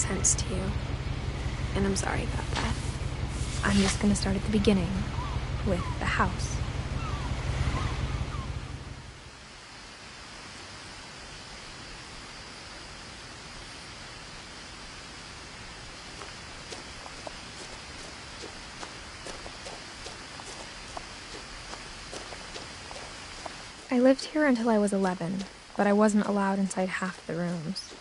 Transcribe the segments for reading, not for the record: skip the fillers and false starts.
sense to you. And I'm sorry about that. I'm just gonna start at the beginning, with the house. I lived here until I was 11, but I wasn't allowed inside half the rooms.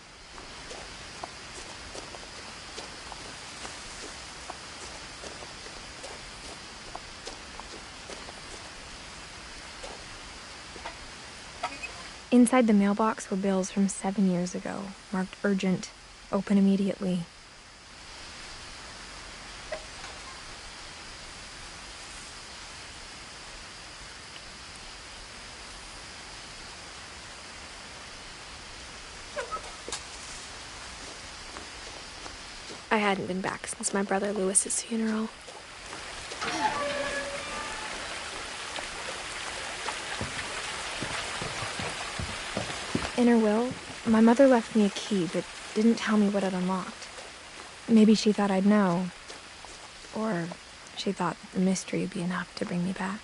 Inside the mailbox were bills from 7 years ago, marked urgent, open immediately. I hadn't been back since my brother Lewis's funeral. In her will, my mother left me a key, but didn't tell me what it unlocked. Maybe she thought I'd know. Or she thought the mystery would be enough to bring me back.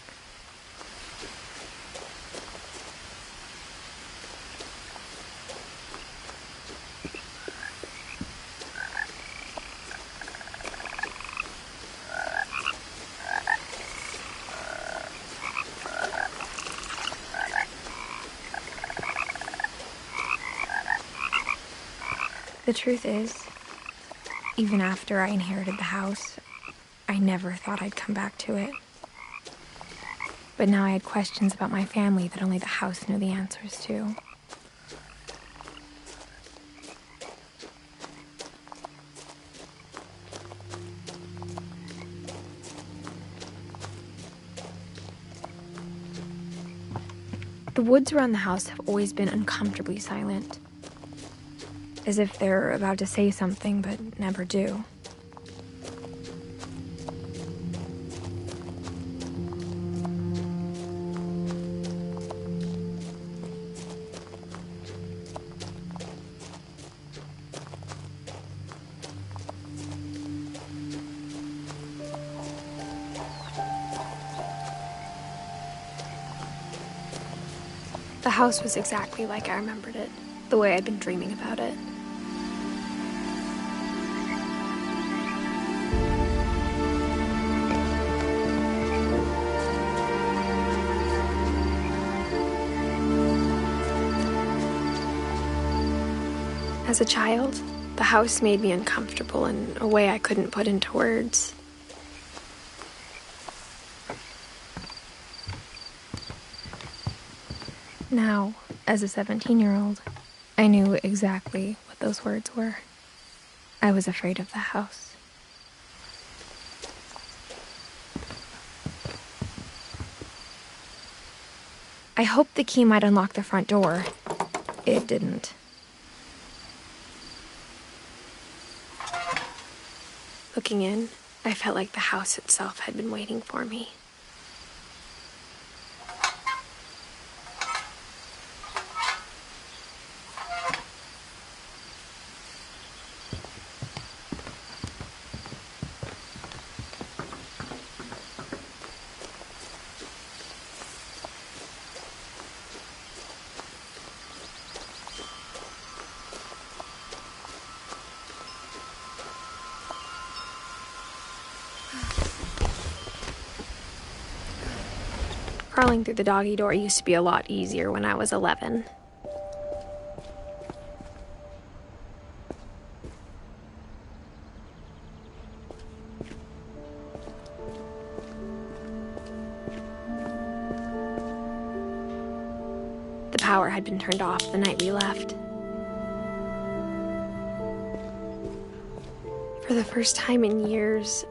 The truth is, even after I inherited the house, I never thought I'd come back to it. But now I had questions about my family that only the house knew the answers to. The woods around the house have always been uncomfortably silent. As if they're about to say something, but never do. The house was exactly like I remembered it, the way I'd been dreaming about it. As a child, the house made me uncomfortable in a way I couldn't put into words. Now, as a 17-year-old, I knew exactly what those words were. I was afraid of the house. I hoped the key might unlock the front door. It didn't. Looking in, I felt like the house itself had been waiting for me. Crawling through the doggy door used to be a lot easier when I was 11. The power had been turned off the night we left. For the first time in years,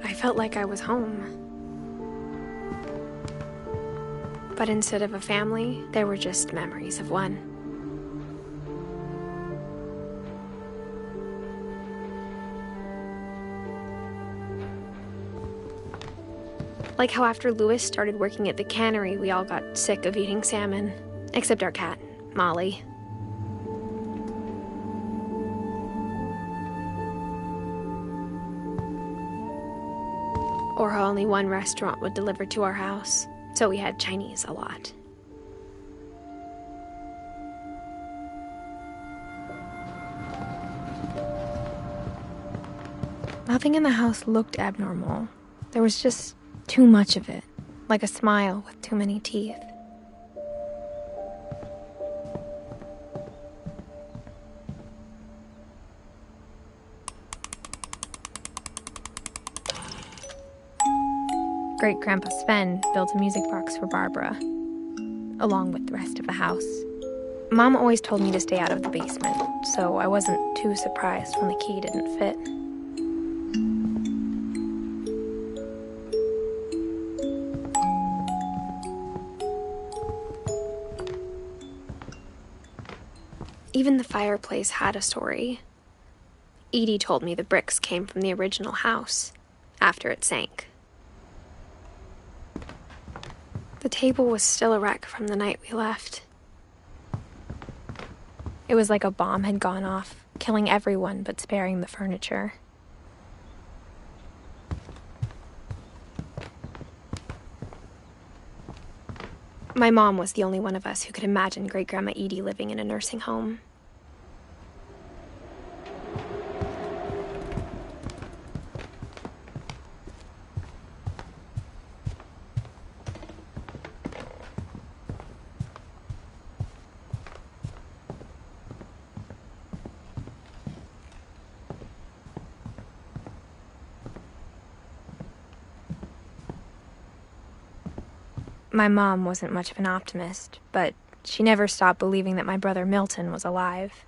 I felt like I was home. But instead of a family, there were just memories of one. Like how after Lewis started working at the cannery, we all got sick of eating salmon. Except our cat, Molly. or how only one restaurant would deliver to our house, so we had Chinese a lot. Nothing in the house looked abnormal. There was just too much of it, like a smile with too many teeth. Great-Grandpa Sven built a music box for Barbara, along with the rest of the house. Mom always told me to stay out of the basement, so I wasn't too surprised when the key didn't fit. Even the fireplace had a story. Edie told me the bricks came from the original house, after it sank. The table was still a wreck from the night we left. It was like a bomb had gone off, killing everyone but sparing the furniture. My mom was the only one of us who could imagine Great-Grandma Edie living in a nursing home. My mom wasn't much of an optimist, but she never stopped believing that my brother Milton was alive.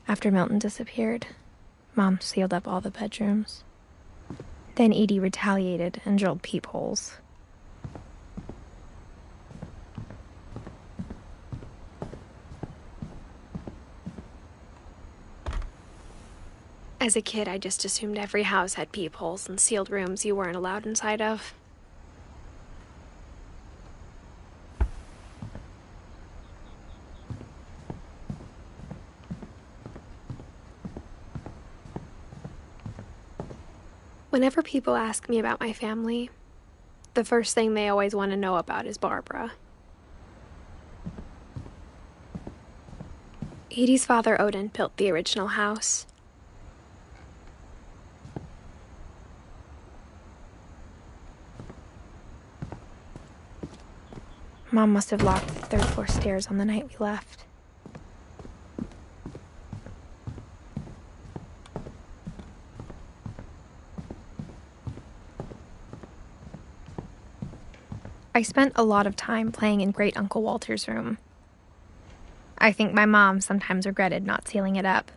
After Milton disappeared, Mom sealed up all the bedrooms. Then Edie retaliated and drilled peepholes. As a kid, I just assumed every house had peepholes and sealed rooms you weren't allowed inside of. Whenever people ask me about my family, the first thing they always want to know about is Barbara. Edie's father, Odin, built the original house. Mom must have locked the third-floor stairs on the night we left. I spent a lot of time playing in Great Uncle Walter's room. I think my mom sometimes regretted not sealing it up.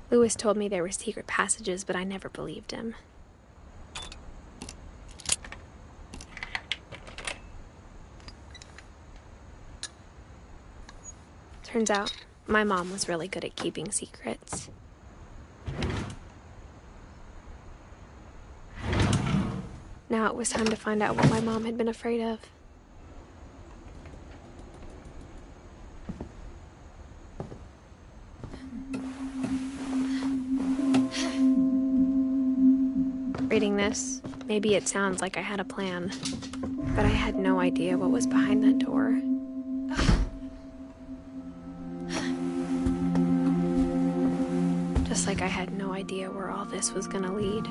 Louis told me there were secret passages, but I never believed him. Turns out, my mom was really good at keeping secrets. Now it was time to find out what my mom had been afraid of. Reading this, maybe it sounds like I had a plan, but I had no idea what was behind that door. Just like I had no idea where all this was gonna lead.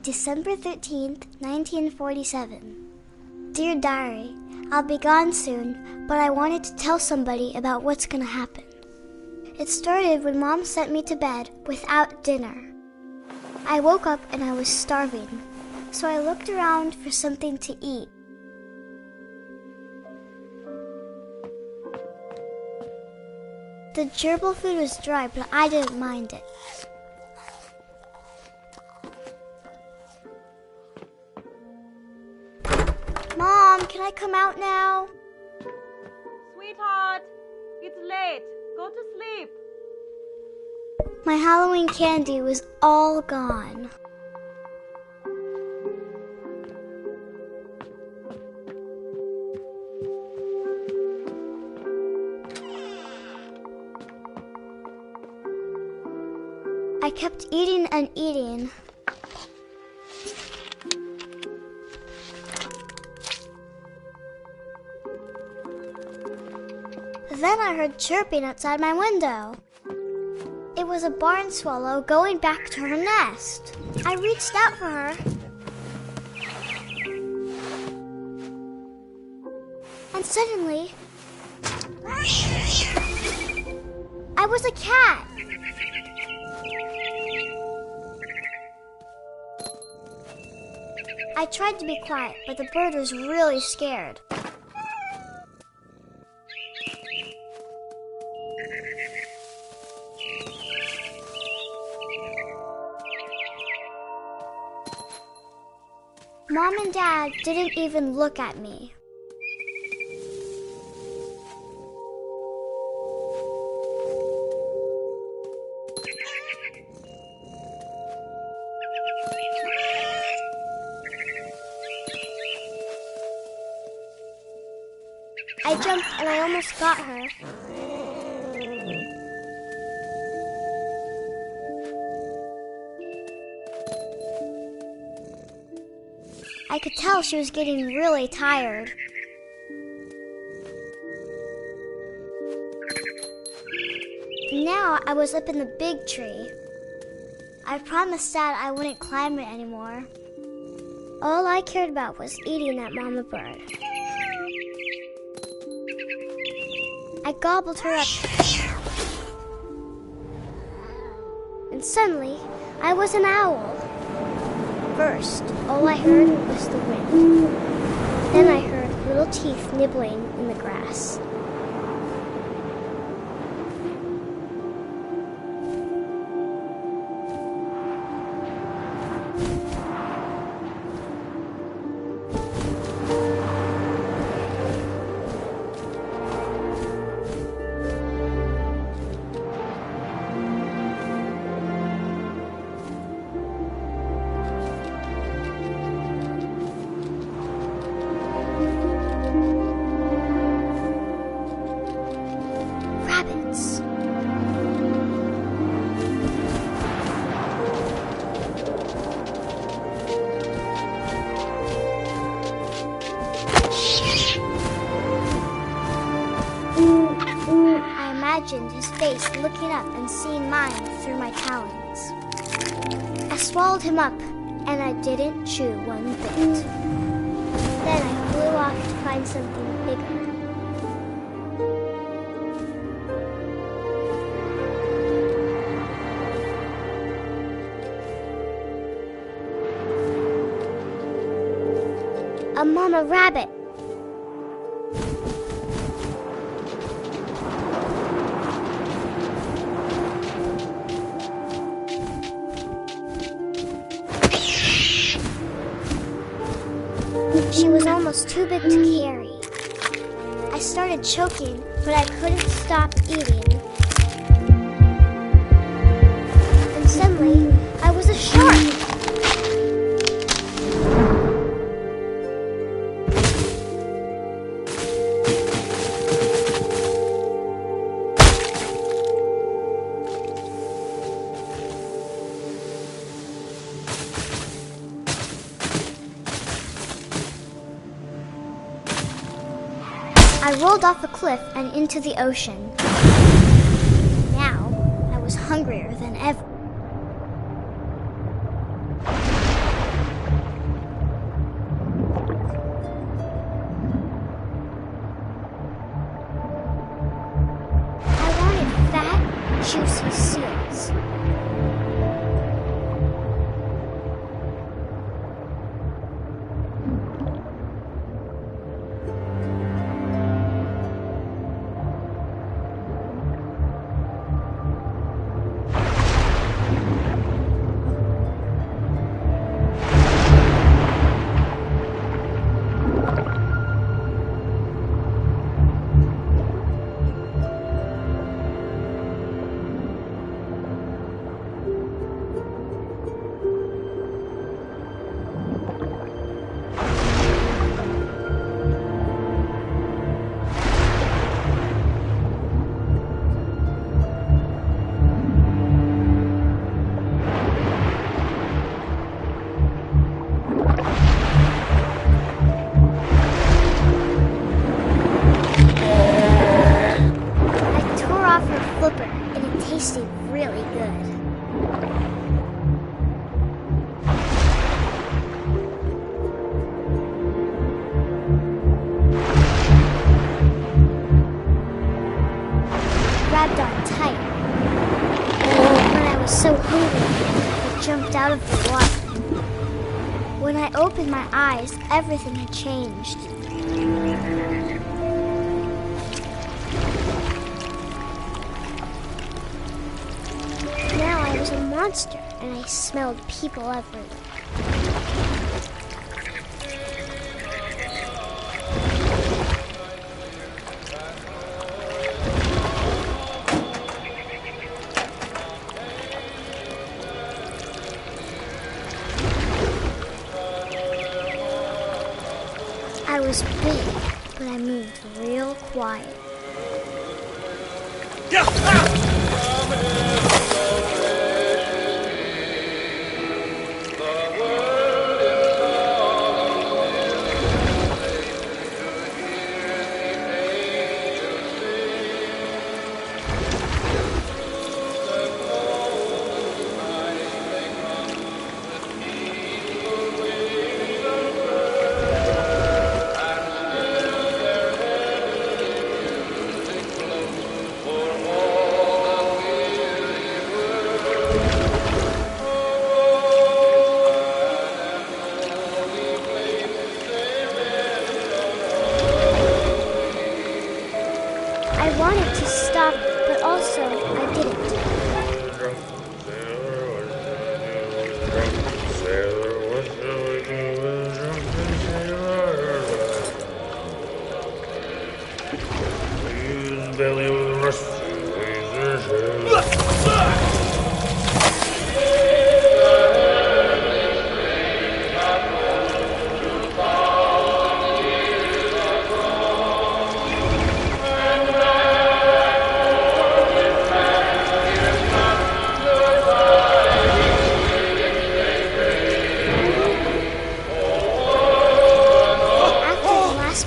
December 13th, 1947. Dear Diary, I'll be gone soon, but I wanted to tell somebody about what's gonna happen. It started when Mom sent me to bed without dinner. I woke up and I was starving, so I looked around for something to eat. The gerbil food was dry, but I didn't mind it. Mom, can I come out now? Sweetheart, it's late. Go to sleep. My Halloween candy was all gone. I kept eating and eating. Then I heard chirping outside my window. It was a barn swallow going back to her nest. I reached out for her. And suddenly, I was a cat. I tried to be quiet, but the bird was really scared. Mom and Dad didn't even look at me. I jumped and I almost got her. I could tell she was getting really tired. Now I was up in the big tree. I promised Dad I wouldn't climb it anymore. All I cared about was eating that mama bird. I gobbled her up. And suddenly, I was an owl. First, all I heard was the wind. Then I heard little teeth nibbling in the grass. Rabbits. I imagined his face looking up and seeing mine through my talons. I swallowed him up, and I didn't chew one bit. Then I flew off to find something bigger. A mama rabbit. She was almost too big to carry. I started choking, but I couldn't stop eating. And suddenly, I was a shark. I rolled off a cliff and into the ocean. Now, I was hungrier than ever. I wanted fat, juicy seals. Tasted really good. Grabbed on tight. When I was so hungry, I jumped out of the water. When I opened my eyes, everything had changed. Now I was a monster, and I smelled people everywhere. I was big, but I moved real quiet. I wanted to stop, but also I didn't.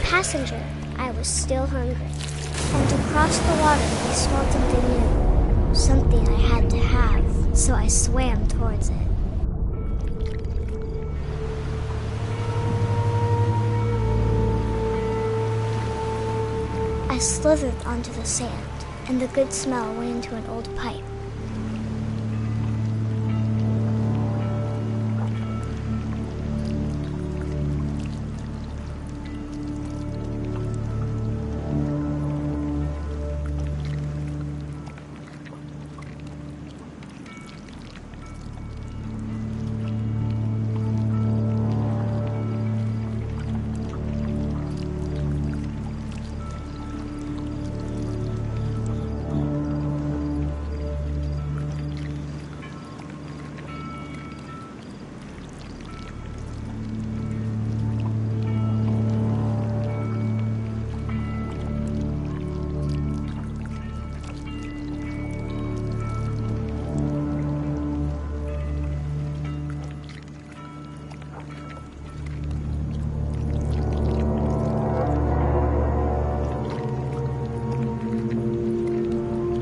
Passenger, I was still hungry, and across the water I smelled something new, something I had to have, so I swam towards it. I slithered onto the sand, and the good smell went into an old pipe.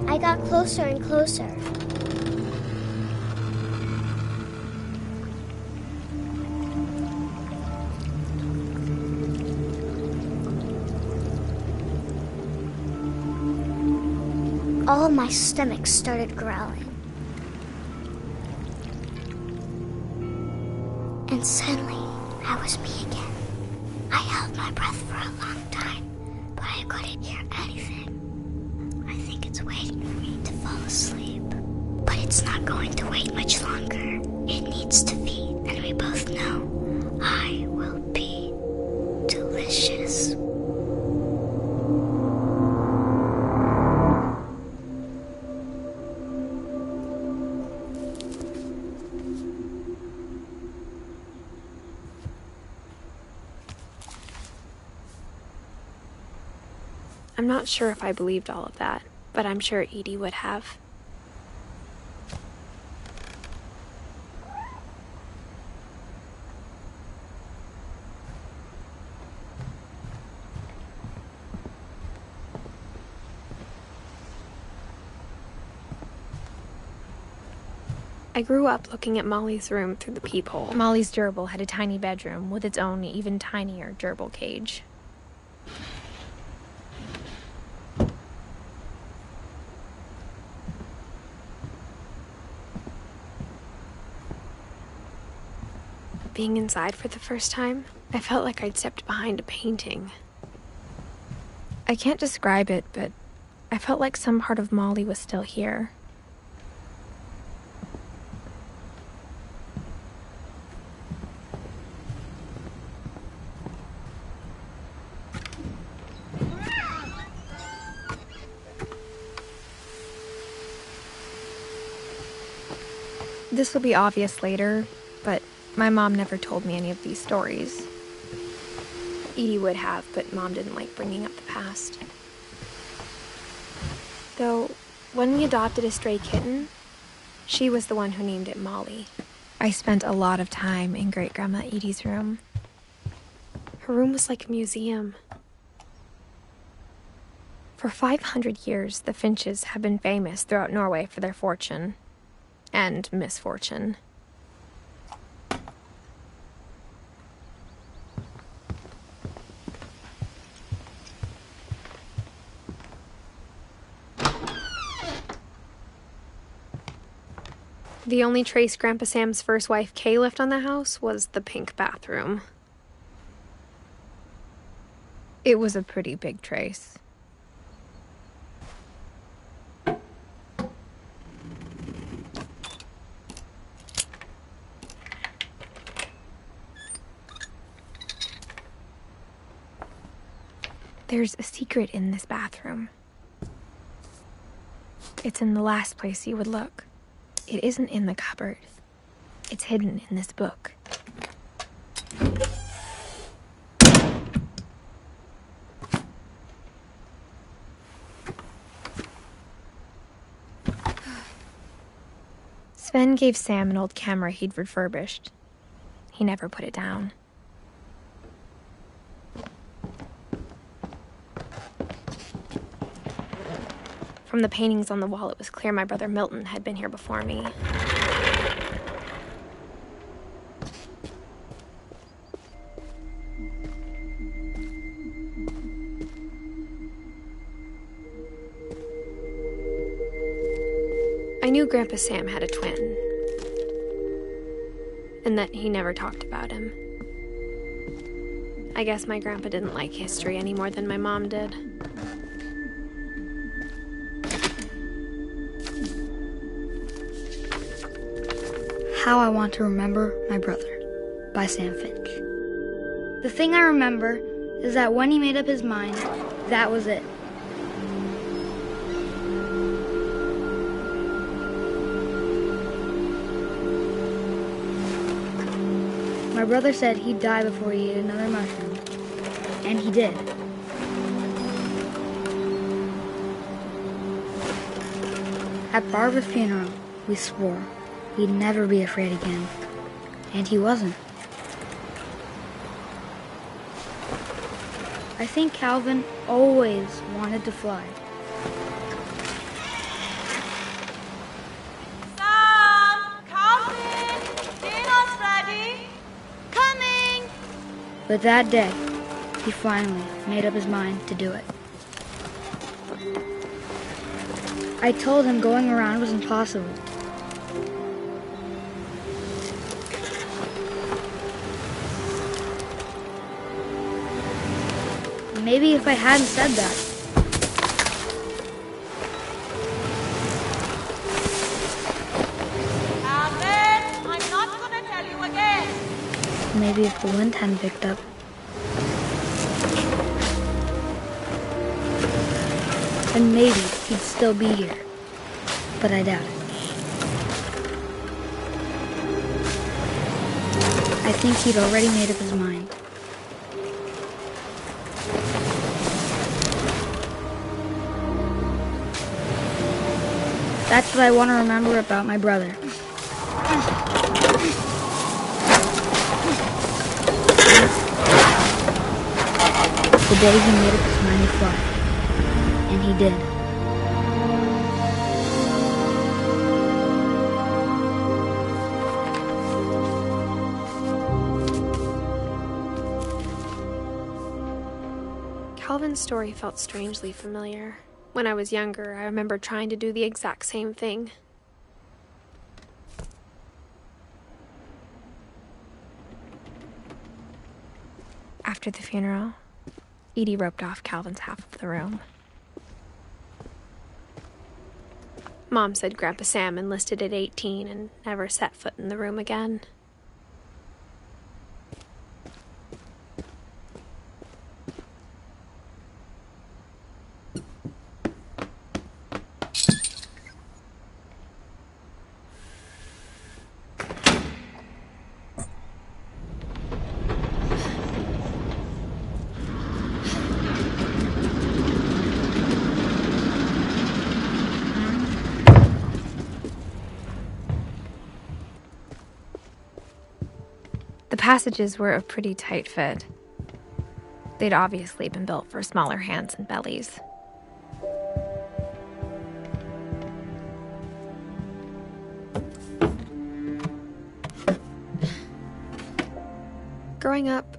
I got closer and closer. all my stomach started growling. And suddenly, I was me again. I held my breath for a long time, but I couldn't hear anything. I think it's waiting for me to fall asleep. But it's not going to wait much longer. It needs to feed, and we both know I will be delicious. I'm not sure if I believed all of that, but I'm sure Edie would have. I grew up looking at Molly's room through the peephole. Molly's gerbil had a tiny bedroom with its own even tinier gerbil cage. Being inside for the first time, I felt like I'd stepped behind a painting. I can't describe it, but I felt like some part of Molly was still here. This will be obvious later, but my mom never told me any of these stories. Edie would have, but Mom didn't like bringing up the past. Though, when we adopted a stray kitten, she was the one who named it Molly. I spent a lot of time in Great-Grandma Edie's room. Her room was like a museum. For 500 years, the Finches have been famous throughout Norway for their fortune and misfortune. The only trace Grandpa Sam's first wife, Kay, left on the house was the pink bathroom. It was a pretty big trace. There's a secret in this bathroom. It's in the last place you would look. It isn't in the cupboard. It's hidden in this book. Sven gave Sam an old camera he'd refurbished. He never put it down. From the paintings on the wall, it was clear my brother Milton had been here before me. I knew Grandpa Sam had a twin, and that he never talked about him. I guess my grandpa didn't like history any more than my mom did. How I Want to Remember My Brother by Sam Finch. The thing I remember is that when he made up his mind, that was it. My brother said he'd die before he ate another mushroom, and he did. At Barbara's funeral, we swore we'd never be afraid again, and he wasn't. I think Calvin always wanted to fly. Sam! Calvin! Dinner's ready! Coming! But that day, he finally made up his mind to do it. I told him going around was impossible. Maybe if I hadn't said that. Calvin, I'm not gonna tell you again. Maybe if the wind hadn't picked up. And maybe he'd still be here. But I doubt it. I think he'd already made up his mind. That's what I want to remember about my brother. The day he made up his mind to fly. And he did. Calvin's story felt strangely familiar. When I was younger, I remember trying to do the exact same thing. After the funeral, Edie roped off Calvin's half of the room. Mom said Grandpa Sam enlisted at 18 and never set foot in the room again. The passages were a pretty tight fit. They'd obviously been built for smaller hands and bellies. Growing up,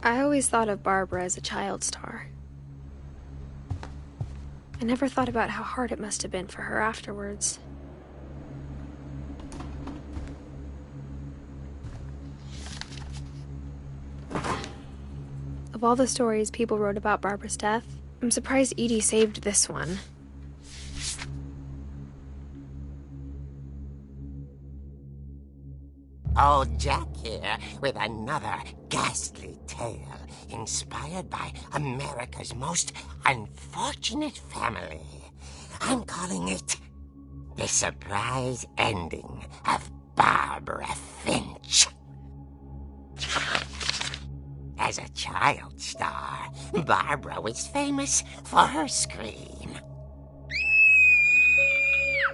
I always thought of Barbara as a child star. I never thought about how hard it must have been for her afterwards. Of all the stories people wrote about Barbara's death, I'm surprised Edie saved this one. Old Jack here with another ghastly tale inspired by America's most unfortunate family. I'm calling it The Surprise Ending of Barbara Finch. As a child star, Barbara was famous for her scream.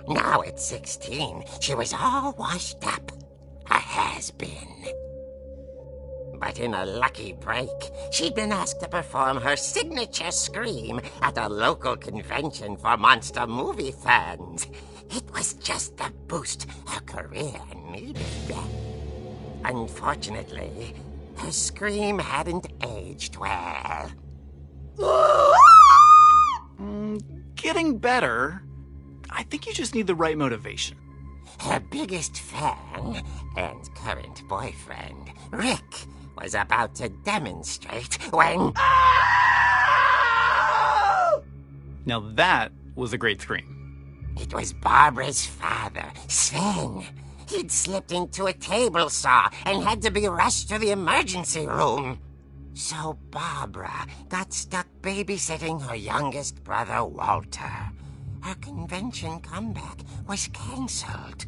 Now at 16, she was all washed up. A has-been. But in a lucky break, she'd been asked to perform her signature scream at a local convention for monster movie fans. It was just the boost her career needed. Unfortunately, her scream hadn't aged well. Getting better. I think you just need the right motivation. Her biggest fan and current boyfriend, Rick, was about to demonstrate when... Now that was a great scream. It was Barbara's father, Sven. He'd slipped into a table saw and had to be rushed to the emergency room. So Barbara got stuck babysitting her youngest brother, Walter. Her convention comeback was cancelled.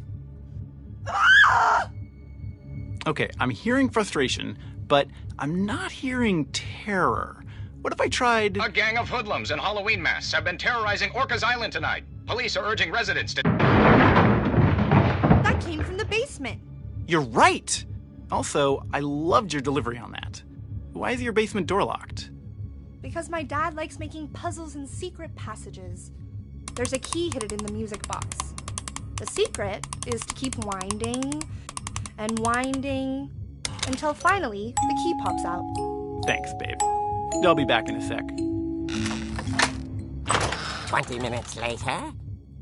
Okay, I'm hearing frustration, but I'm not hearing terror. What if I tried... A gang of hoodlums in Halloween masks have been terrorizing Orcas Island tonight. Police are urging residents to... That came from the basement. You're right! Also, I loved your delivery on that. Why is your basement door locked? Because my dad likes making puzzles and secret passages. There's a key hidden in the music box. The secret is to keep winding and winding until finally the key pops out. Thanks, babe. I'll be back in a sec. 20 minutes later,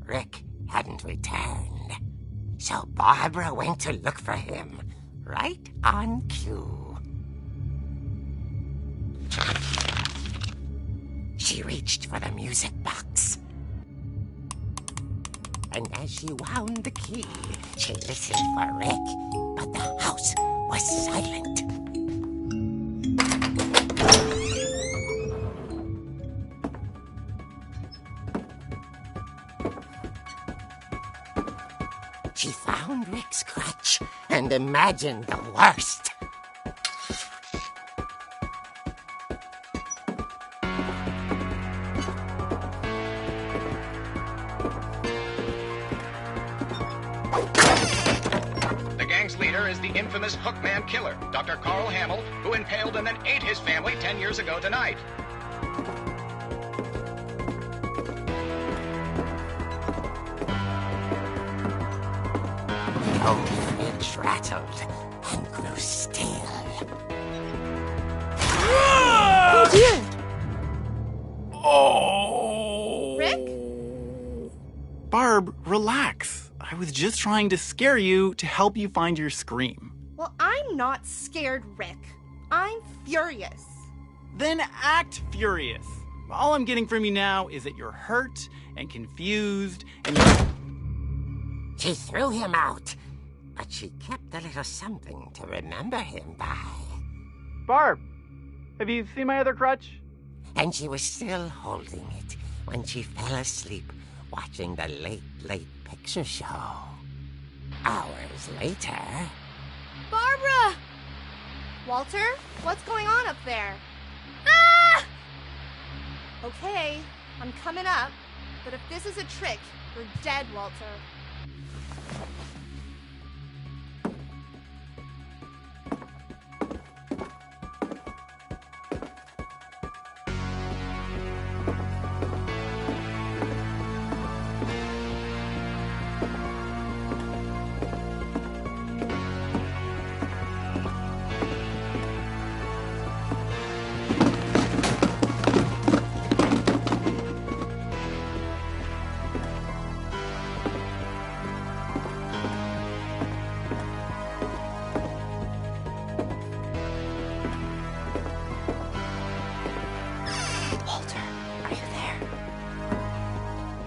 Rick hadn't returned. So Barbara went to look for him, right on cue. She reached for the music box. And as she wound the key, she listened for Rick, but the house was silent. She found Rick's crutch and imagined the worst. The gang's leader is the infamous Hookman killer, Dr. Carl Hamill, who impaled and then ate his family 10 years ago tonight. The old fridge rattled and grew still. Oh dear! Oh! Rick? Barb, relax. I was just trying to scare you to help you find your scream. Well, I'm not scared, Rick. I'm furious. Then act furious. All I'm getting from you now is that you're hurt and confused and you're... She threw him out, but she kept a little something to remember him by. Barb, have you seen my other crutch? And she was still holding it when she fell asleep watching the late picture show. Hours later... Barbara! Walter, what's going on up there? Ah! Okay, I'm coming up, but if this is a trick, you're dead, Walter.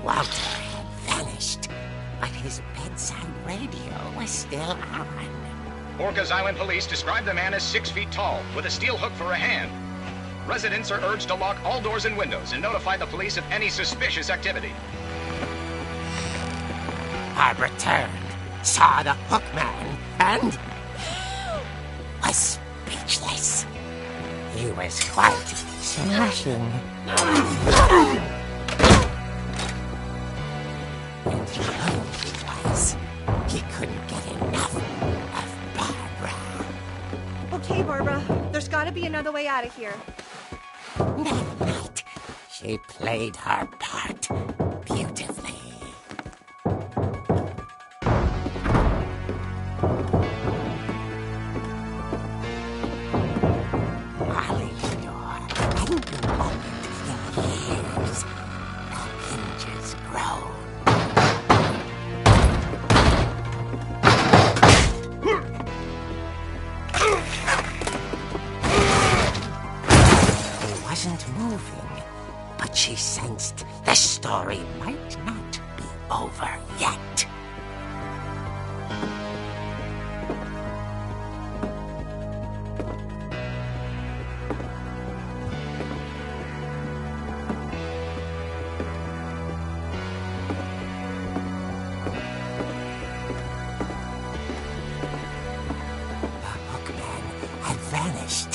Walter had vanished, but his bedside radio was still on. Orcas Island police describe the man as 6 feet tall, with a steel hook for a hand. Residents are urged to lock all doors and windows and notify the police of any suspicious activity. Barbara turned, saw the hook man, and was speechless. He was quite smashing. And young he was. He couldn't get enough of Barbara. Okay, Barbara, there's gotta be another way out of here. That night, she played her part beautifully. Molly's door hadn't been opened in years. The hinges groaned. He wasn't moving, but she sensed the story might not be over yet. Vanished.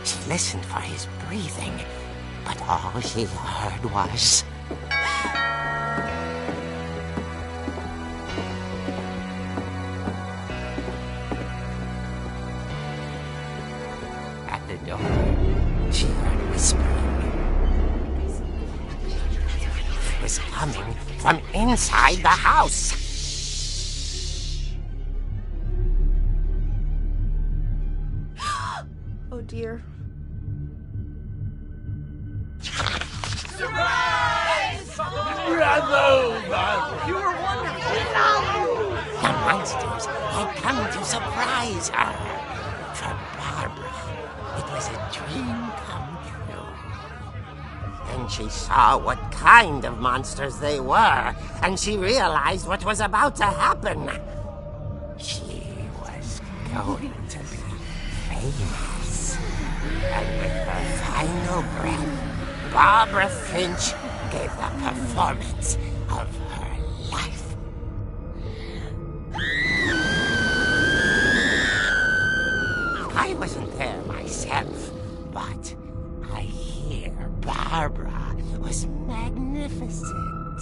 She listened for his breathing, but all she heard was... At the door, she heard whispering. It was coming from inside the house. Oh dear. Surprise! You were wonderful. The monsters had come to surprise her. For Barbara, it was a dream come true. Then she saw what kind of monsters they were, and she realized what was about to happen. She was going to be famous. And with her final breath, Barbara Finch gave the performance of her life. I wasn't there myself, but I hear Barbara was magnificent.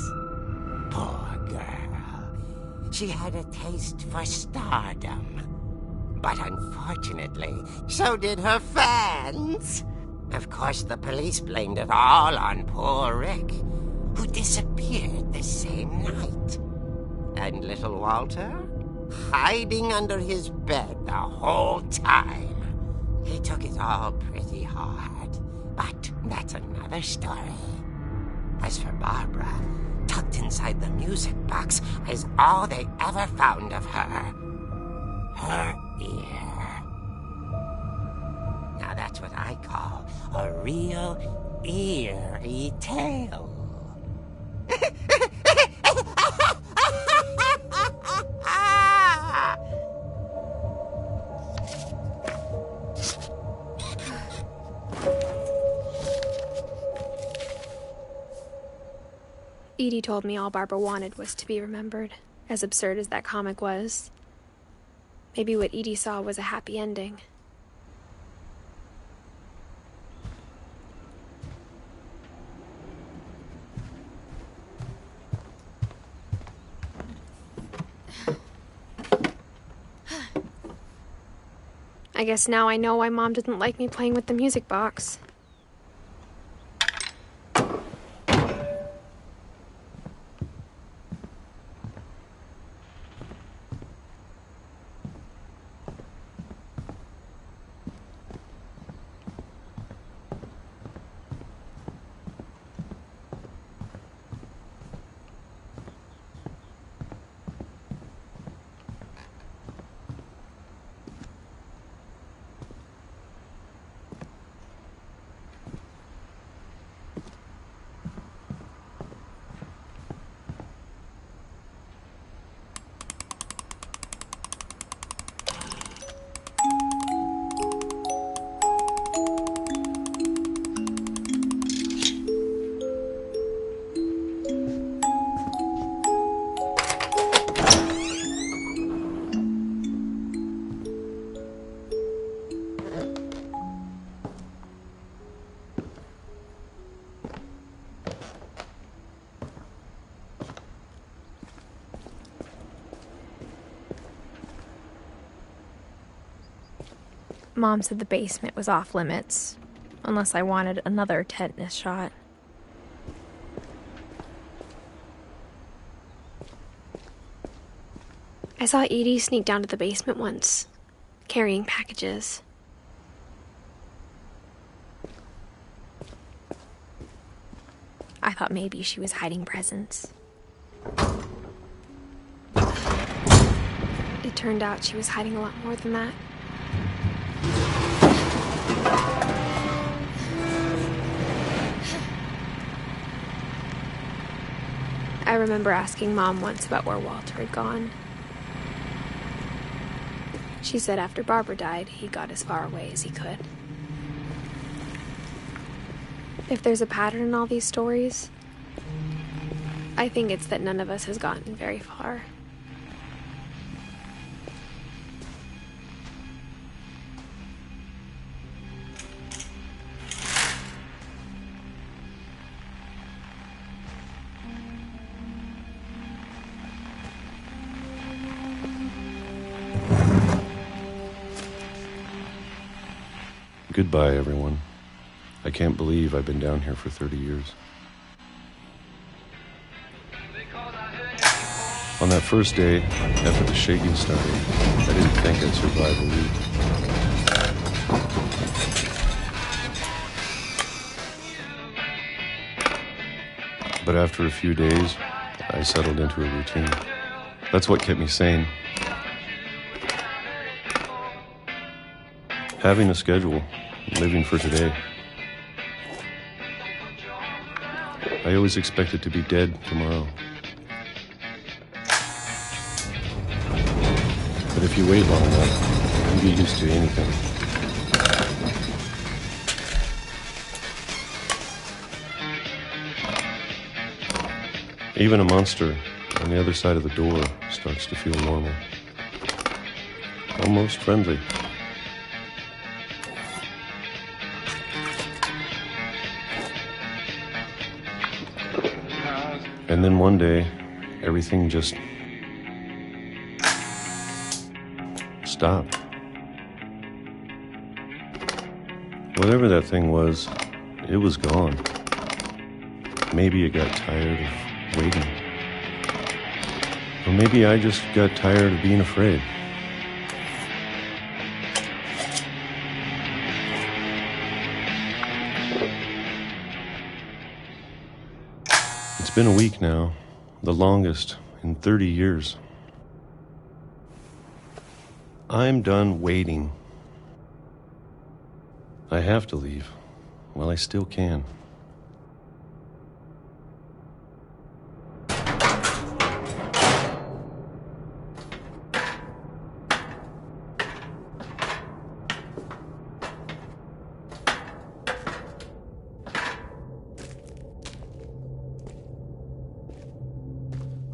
Poor girl. She had a taste for stardom. But unfortunately, so did her fans. Of course, the police blamed it all on poor Rick, who disappeared the same night. And little Walter, hiding under his bed the whole time. He took it all pretty hard, but that's another story. As for Barbara, tucked inside the music box is all they ever found of her. Her ear. Now that's what I call a real eerie tale. Edie told me all Barbara wanted was to be remembered, as absurd as that comic was. Maybe what Edie saw was a happy ending. I guess now I know why Mom didn't like me playing with the music box. Mom said the basement was off limits, unless I wanted another tetanus shot. I saw Edie sneak down to the basement once, carrying packages. I thought maybe she was hiding presents. It turned out she was hiding a lot more than that. I remember asking Mom once about where Walter had gone. She said after Barbara died, he got as far away as he could. If there's a pattern in all these stories, I think it's that none of us has gotten very far. Goodbye, everyone. I can't believe I've been down here for 30 years. On that first day, after the shaking started, I didn't think I'd survive a week. But after a few days, I settled into a routine. That's what kept me sane. Having a schedule, living for today. I always expected to be dead tomorrow. But if you wait long enough, you get used to anything. Even a monster on the other side of the door starts to feel normal. Almost friendly. And then one day, everything just stopped. Whatever that thing was, it was gone. Maybe it got tired of waiting. Or maybe I just got tired of being afraid. It's been a week now, the longest in 30 years. I'm done waiting. I have to leave while I still can.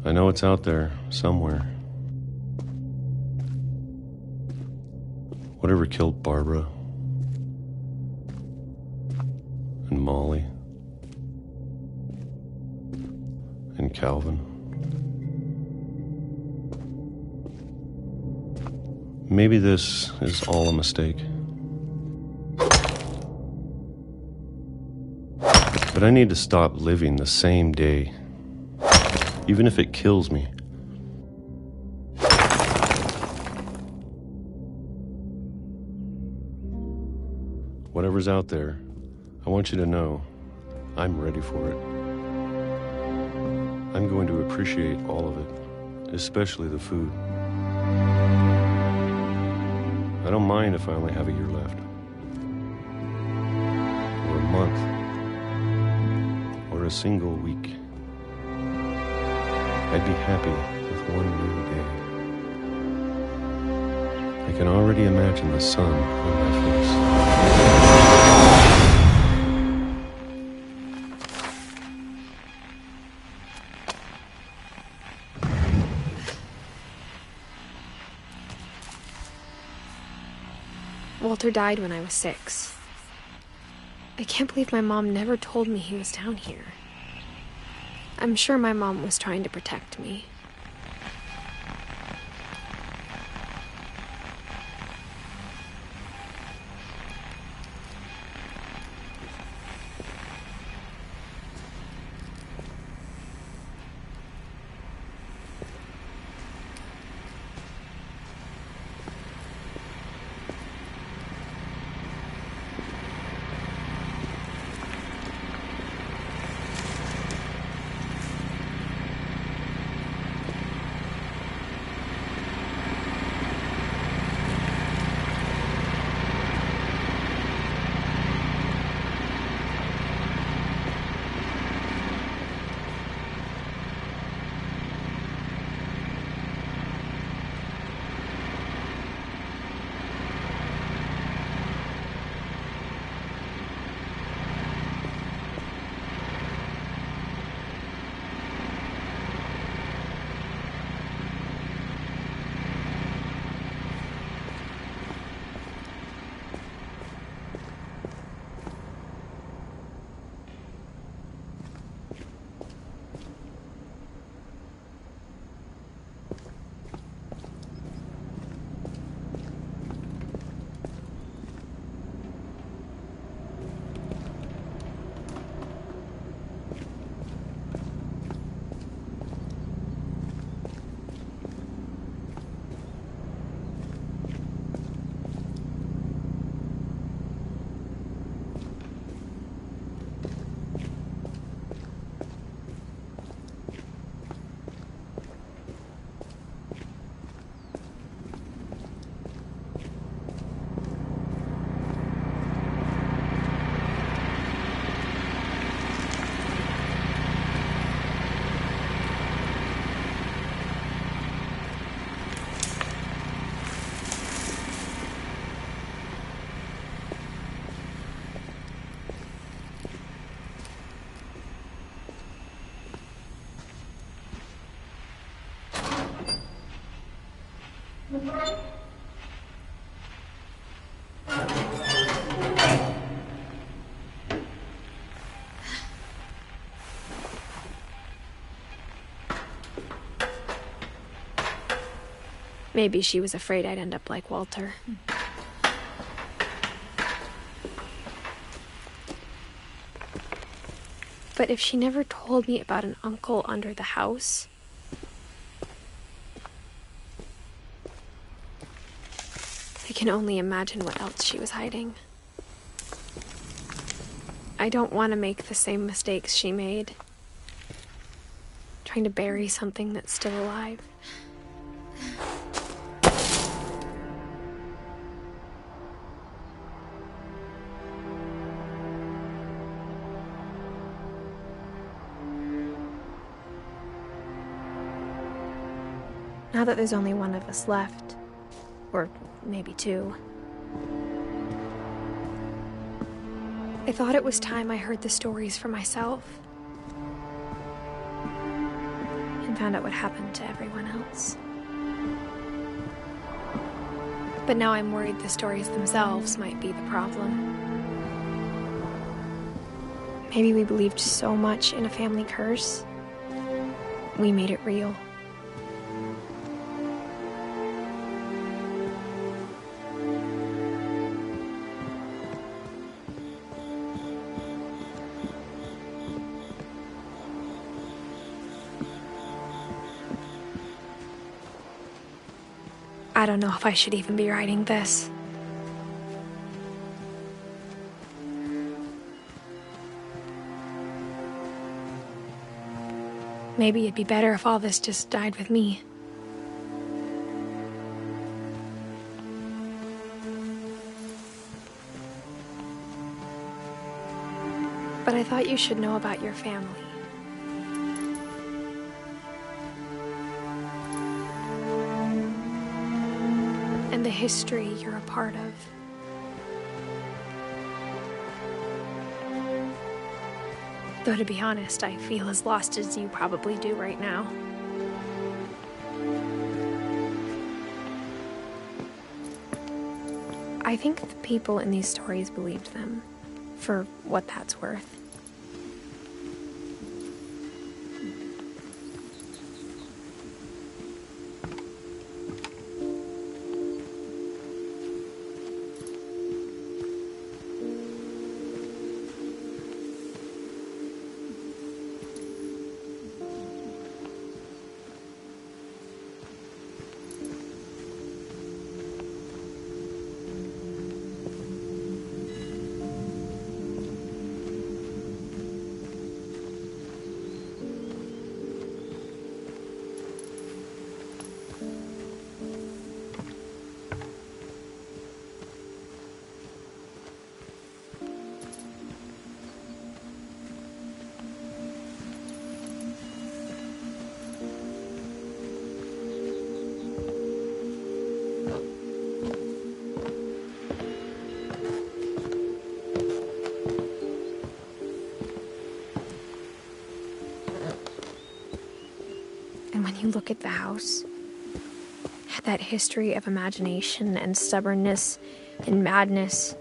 I know it's out there, somewhere. Whatever killed Barbara and Molly and Calvin. Maybe this is all a mistake. But I need to stop living the same day. Even if it kills me. Whatever's out there, I want you to know I'm ready for it. I'm going to appreciate all of it, especially the food. I don't mind if I only have a year left. Or a month. Or a single week. I'd be happy with one new day. I can already imagine the sun on my face. Walter died when I was 6. I can't believe my mom never told me he was down here. I'm sure my mom was trying to protect me. Maybe she was afraid I'd end up like Walter. But if she never told me about an uncle under the house, I can only imagine what else she was hiding. I don't want to make the same mistakes she made, trying to bury something that's still alive. Now that there's only one of us left, or maybe two, I thought it was time I heard the stories for myself and found out what happened to everyone else. But now I'm worried the stories themselves might be the problem. Maybe we believed so much in a family curse, we made it real. I don't know if I should even be writing this. Maybe it'd be better if all this just died with me. But I thought you should know about your family. And the history you're a part of. Though to be honest, I feel as lost as you probably do right now. I think the people in these stories believed them, for what that's worth. And when you look at the house, that history of imagination and stubbornness and madness,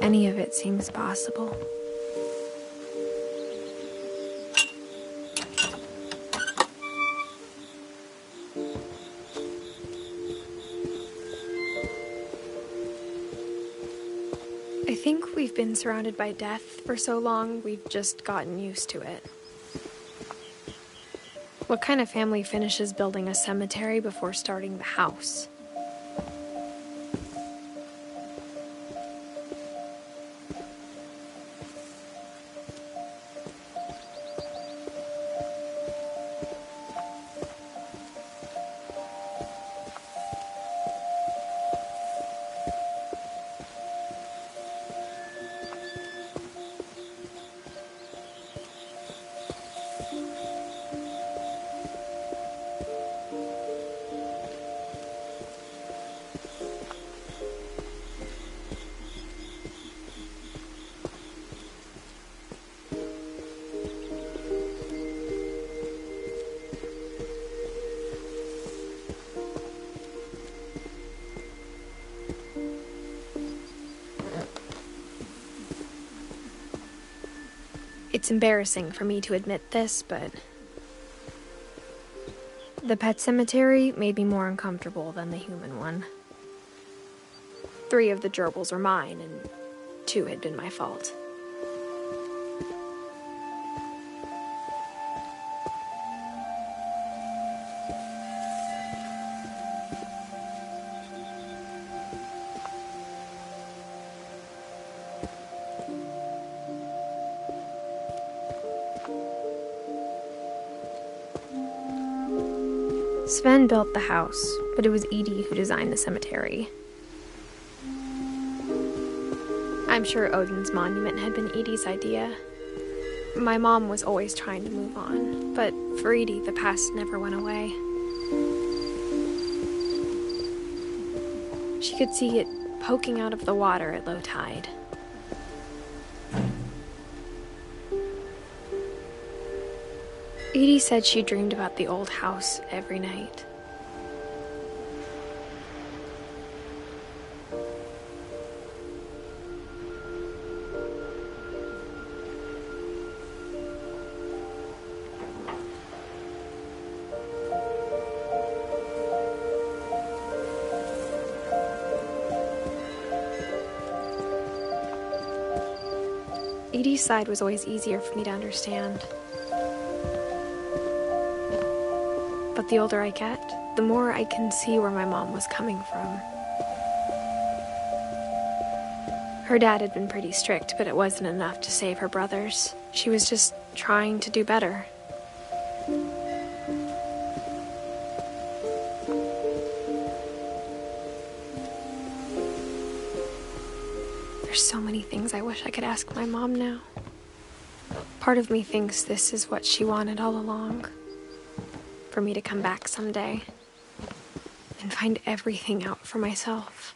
any of it seems possible. I think we've been surrounded by death for so long, we've just gotten used to it. What kind of family finishes building a cemetery before starting the house? It's embarrassing for me to admit this, but the pet cemetery made me more uncomfortable than the human one. 3 of the gerbils were mine, and 2 had been my fault. Sven built the house, but it was Edie who designed the cemetery. I'm sure Odin's monument had been Edie's idea. My mom was always trying to move on, but for Edie, the past never went away. She could see it poking out of the water at low tide. Edie said she dreamed about the old house every night. Edie's side was always easier for me to understand. But the older I get, the more I can see where my mom was coming from. Her dad had been pretty strict, but it wasn't enough to save her brothers. She was just trying to do better. There's so many things I wish I could ask my mom now. Part of me thinks this is what she wanted all along. For me to come back someday and find everything out for myself.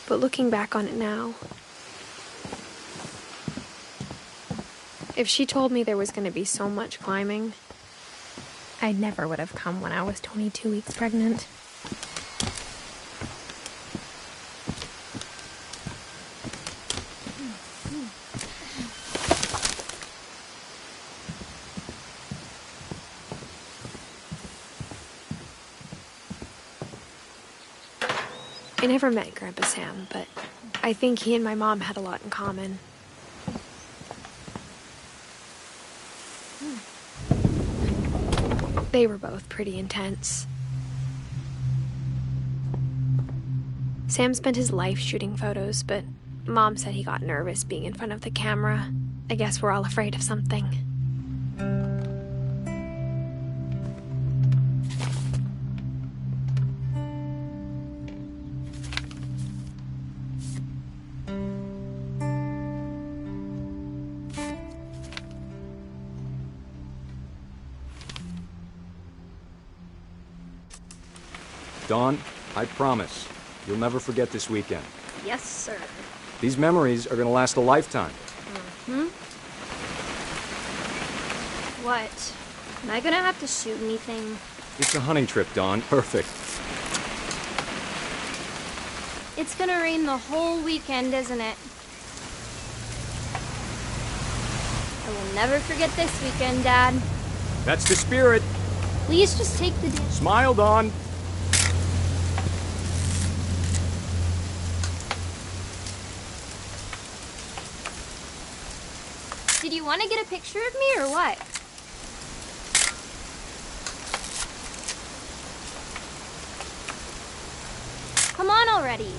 But looking back on it now, if she told me there was going to be so much climbing, I never would have come when I was 22 weeks pregnant. I never met Grandpa Sam, but I think he and my mom had a lot in common. They were both pretty intense. Sam spent his life shooting photos, but Mom said he got nervous being in front of the camera. I guess we're all afraid of something. Dawn, I promise, you'll never forget this weekend. Yes, sir. These memories are gonna last a lifetime. Hmm? What? Am I gonna have to shoot anything? It's a hunting trip, Dawn. Perfect. It's gonna rain the whole weekend, isn't it? I will never forget this weekend, Dad. That's the spirit. Please just take the day. Smile, Dawn. Did you want to get a picture of me or what? Come on already.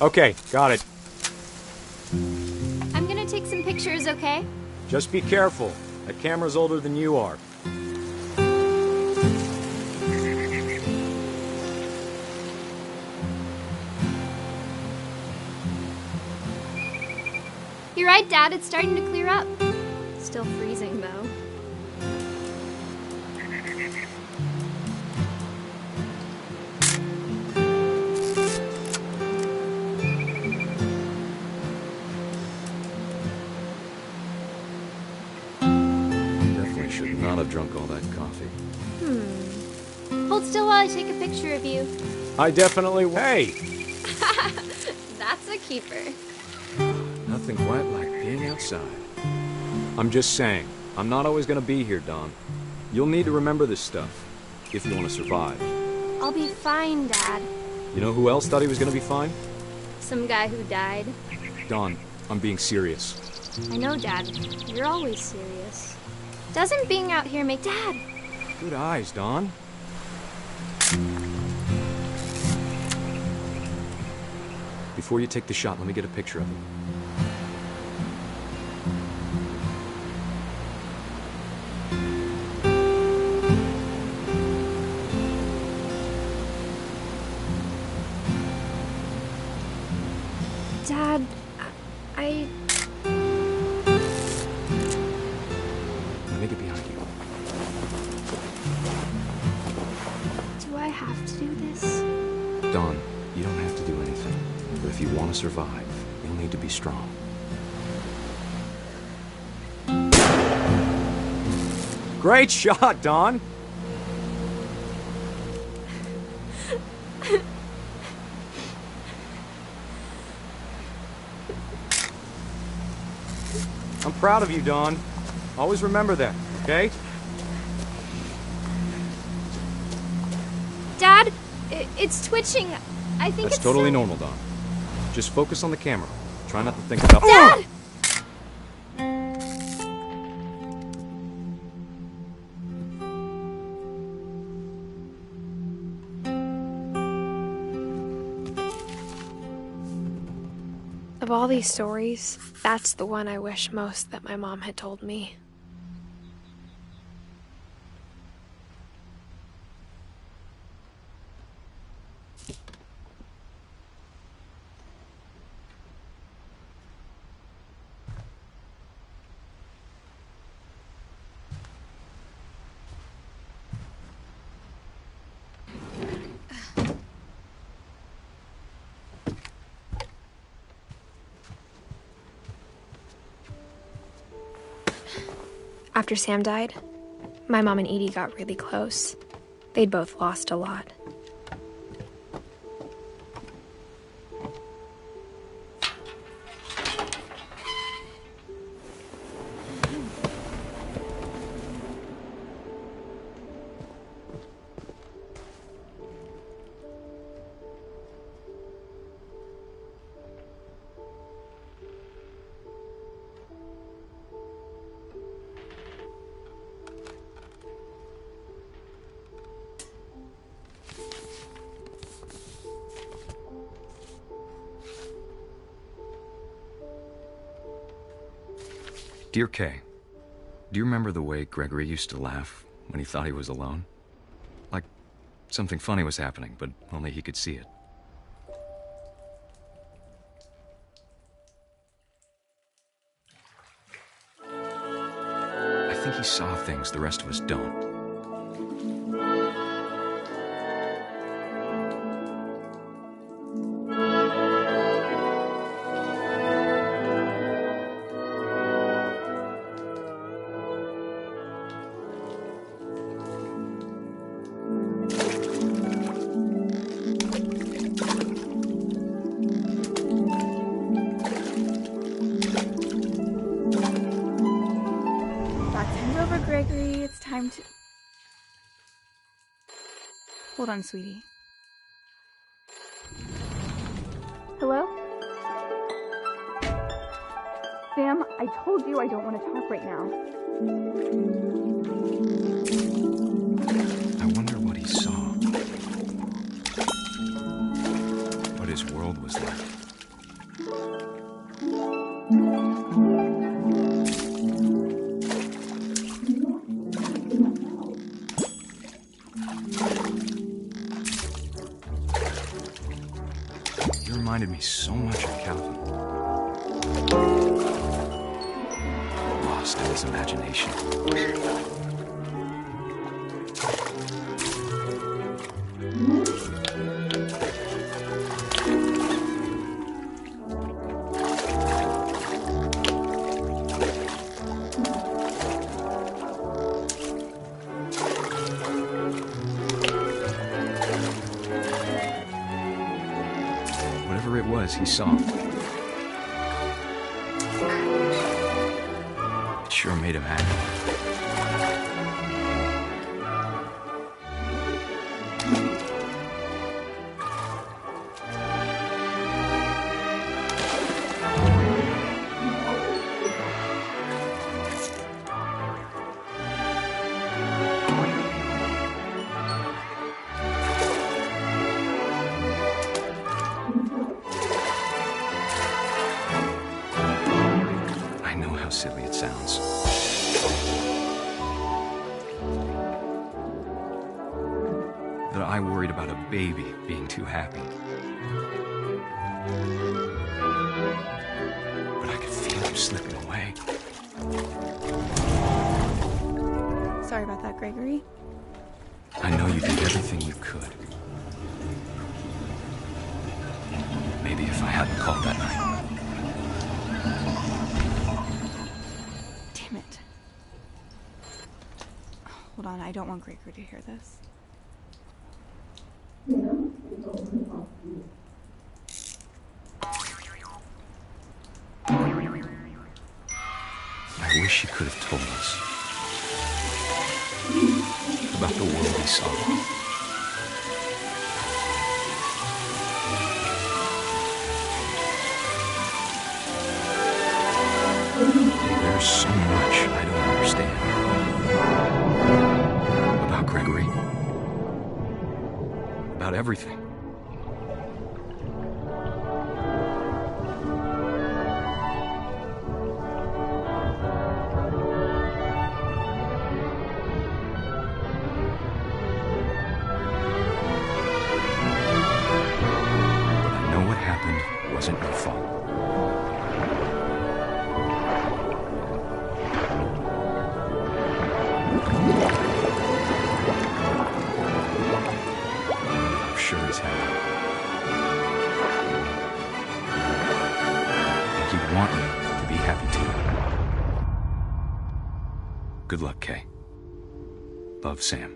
Okay, got it. I'm gonna take some pictures, okay? Just be careful. That camera's older than you are. You're right, Dad. It's starting to clear up. Still freezing, though. Definitely should not have drunk all that coffee. Hold still while I take a picture of you. I definitely... Hey! That's a keeper. Nothing quite like being outside. I'm just saying, I'm not always gonna be here, Dawn. You'll need to remember this stuff, if you want to survive. I'll be fine, Dad. You know who else thought he was gonna be fine? Some guy who died. Dawn, I'm being serious. I know, Dad. You're always serious. Doesn't being out here make... Dad! Good eyes, Dawn. Before you take the shot, let me get a picture of him. Dad, I... Let me get behind you. Do I have to do this? Dawn, you don't have to do anything. But if you want to survive, you'll need to be strong. Great shot, Dawn! I'm proud of you, Dawn. Always remember that, okay? Dad, it's twitching. I think That's it's... totally normal, Dawn. Just focus on the camera. Try not to think about... Dad! Of all these stories, that's the one I wish most that my mom had told me. After Sam died, my mom and Edie got really close. They'd both lost a lot. Dear Kay, do you remember the way Gregory used to laugh when he thought he was alone? Like something funny was happening, but only he could see it. I think he saw things the rest of us don't. Gregory, it's time to... Hold on, sweetie. Hello? Sam, I told you I don't want to talk right now. I wonder what he saw. What his world was like. reminded me so much of Calvin. Lost in his imagination. Whatever it was he saw, it sure made him happy. How silly it sounds. That I worried about a baby being too happy. But I could feel him slipping away. Sorry about that, Gregory. I know you did everything you could. Maybe if I hadn't called that night. Damn it. Hold on, I don't want Gregory to hear this. I wish he could have told us about the world he saw. There's so much I don't understand about Gregory, about everything. But I know what happened wasn't your fault. Sure as hell. And he'd want you to be happy too. Good luck, Kay. Love, Sam.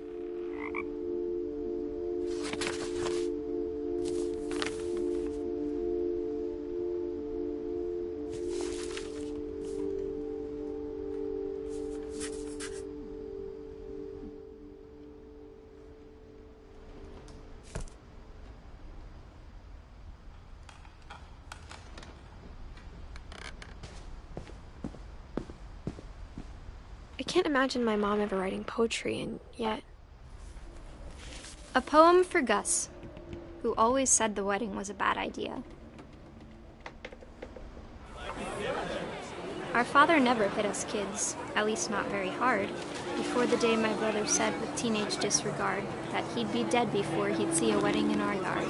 I can't imagine my mom ever writing poetry, and yet... A poem for Gus, who always said the wedding was a bad idea. Our father never hit us kids, at least not very hard, before the day my brother said with teenage disregard that he'd be dead before he'd see a wedding in our yard.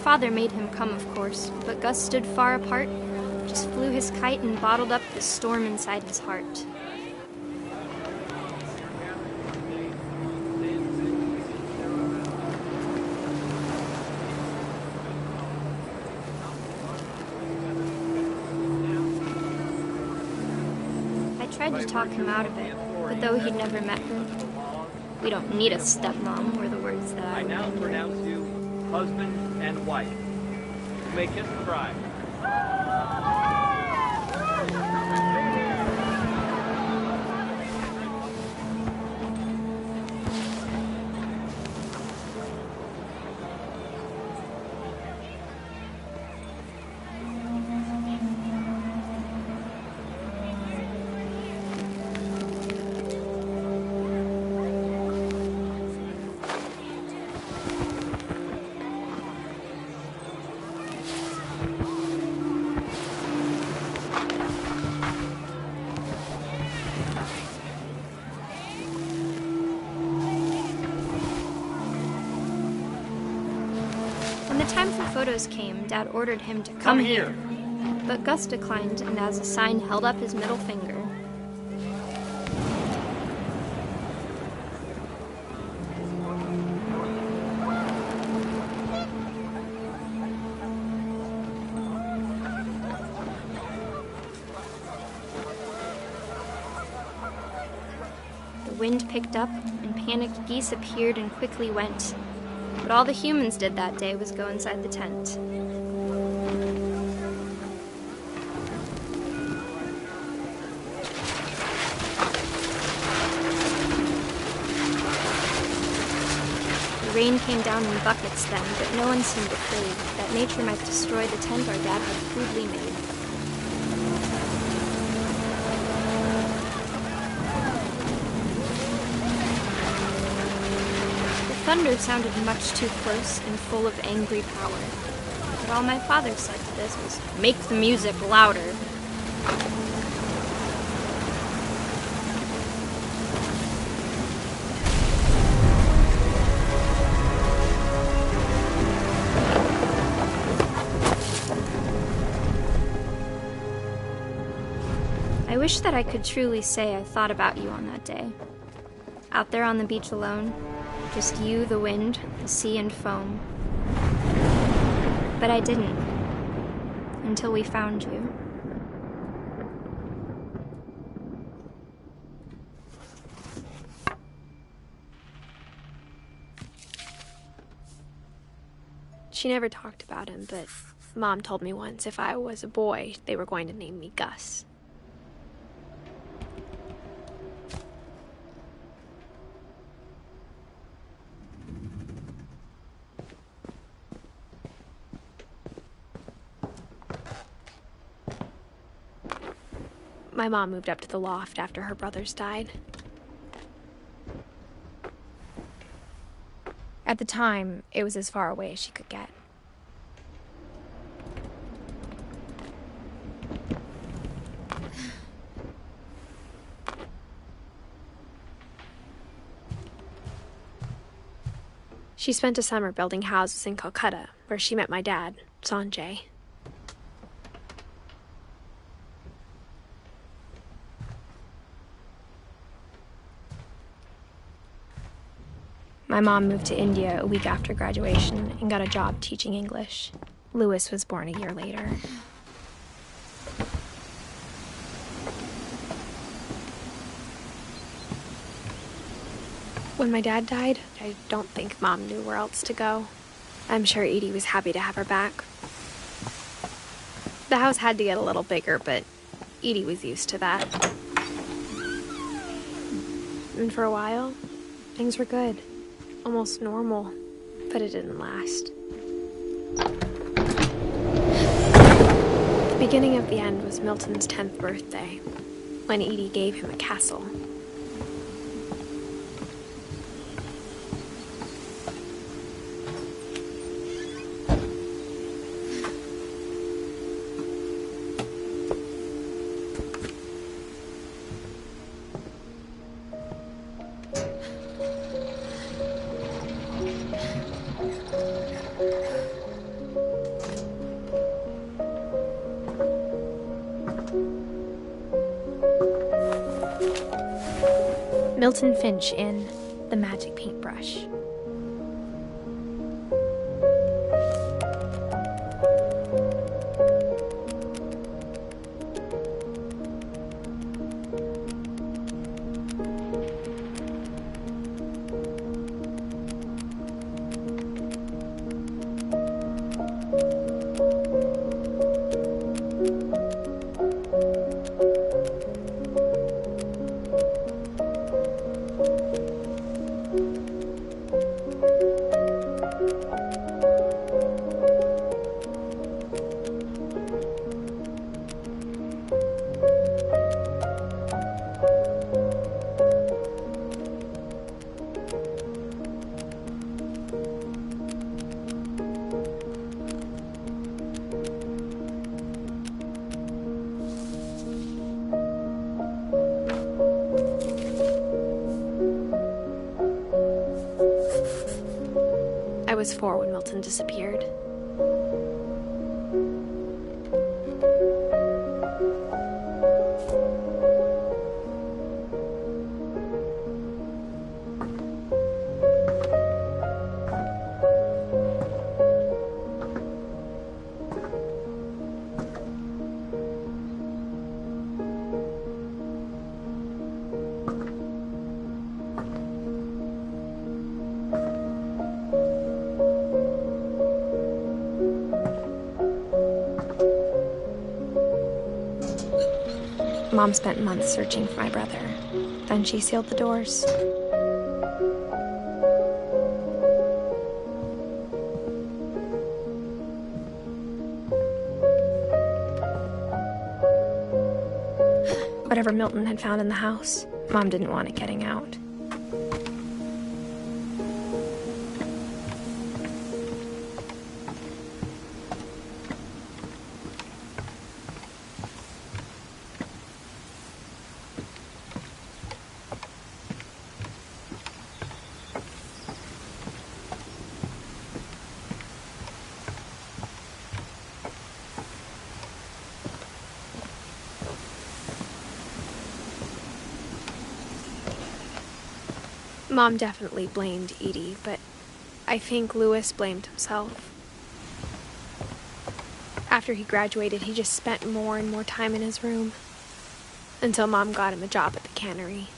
Father made him come, of course, but Gus stood far apart, just flew his kite and bottled up the storm inside his heart. I tried to talk him out of it, but though he'd never met her, "We don't need a stepmom," were the words that I now remembered. pronounce you husband and wife. You may kiss the bride. time for photos came, Dad ordered him to come here. But Gus declined, and as a sign held up his middle finger. The wind picked up, and panicked geese appeared and quickly went. But all the humans did that day was go inside the tent. The rain came down in buckets then, but no one seemed afraid that nature might destroy the tent our dad had crudely made. Thunder sounded much too close and full of angry power. But all my father said to this was, "Make the music louder." I wish that I could truly say I thought about you on that day. Out there on the beach alone, just you, the wind, the sea, and foam. But I didn't, until we found you. She never talked about him, but Mom told me once if I was a boy, they were going to name me Gus. My mom moved up to the loft after her brothers died. At the time, it was as far away as she could get. She spent a summer building houses in Calcutta, where she met my dad, Sanjay. My mom moved to India a week after graduation and got a job teaching English. Louis was born a year later. When my dad died, I don't think Mom knew where else to go. I'm sure Edie was happy to have her back. The house had to get a little bigger, but Edie was used to that. And for a while, things were good. Almost normal, but it didn't last. The beginning of the end was Milton's 10th birthday, when Edie gave him a castle. Milton Finch in The Magic Paintbrush. I was 4 when Milton disappeared. Mom spent months searching for my brother. Then she sealed the doors. Whatever Milton had found in the house, Mom didn't want it getting out. Mom definitely blamed Edie, but I think Louis blamed himself. After he graduated, he just spent more and more time in his room, until Mom got him a job at the cannery.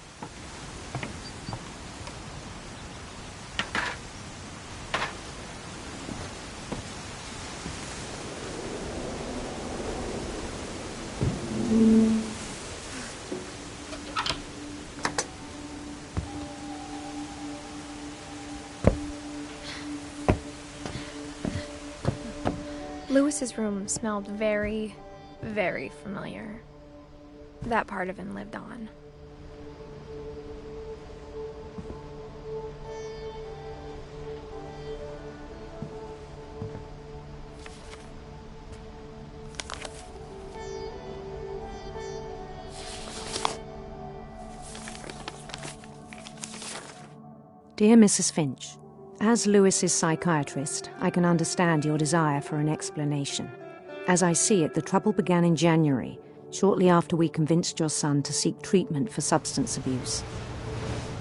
Louis's room smelled very, very familiar. That part of him lived on. Dear Mrs. Finch, as Louis's psychiatrist, I can understand your desire for an explanation. As I see it, the trouble began in January, shortly after we convinced your son to seek treatment for substance abuse.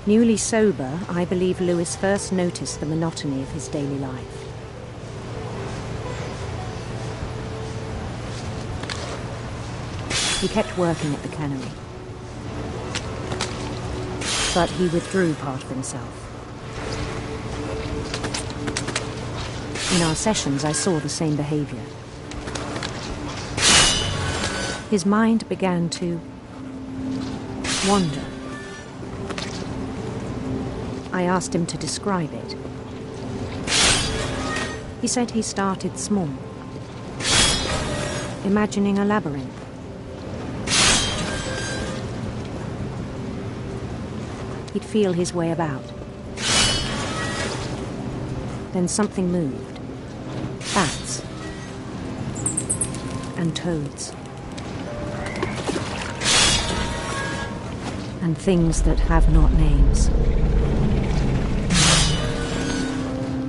Newly sober, I believe Louis first noticed the monotony of his daily life. He kept working at the cannery, but he withdrew part of himself. In our sessions, I saw the same behavior. His mind began to wander. I asked him to describe it. He said he started small, imagining a labyrinth. He'd feel his way about. Then something moved. Bats and toads and things that have not names.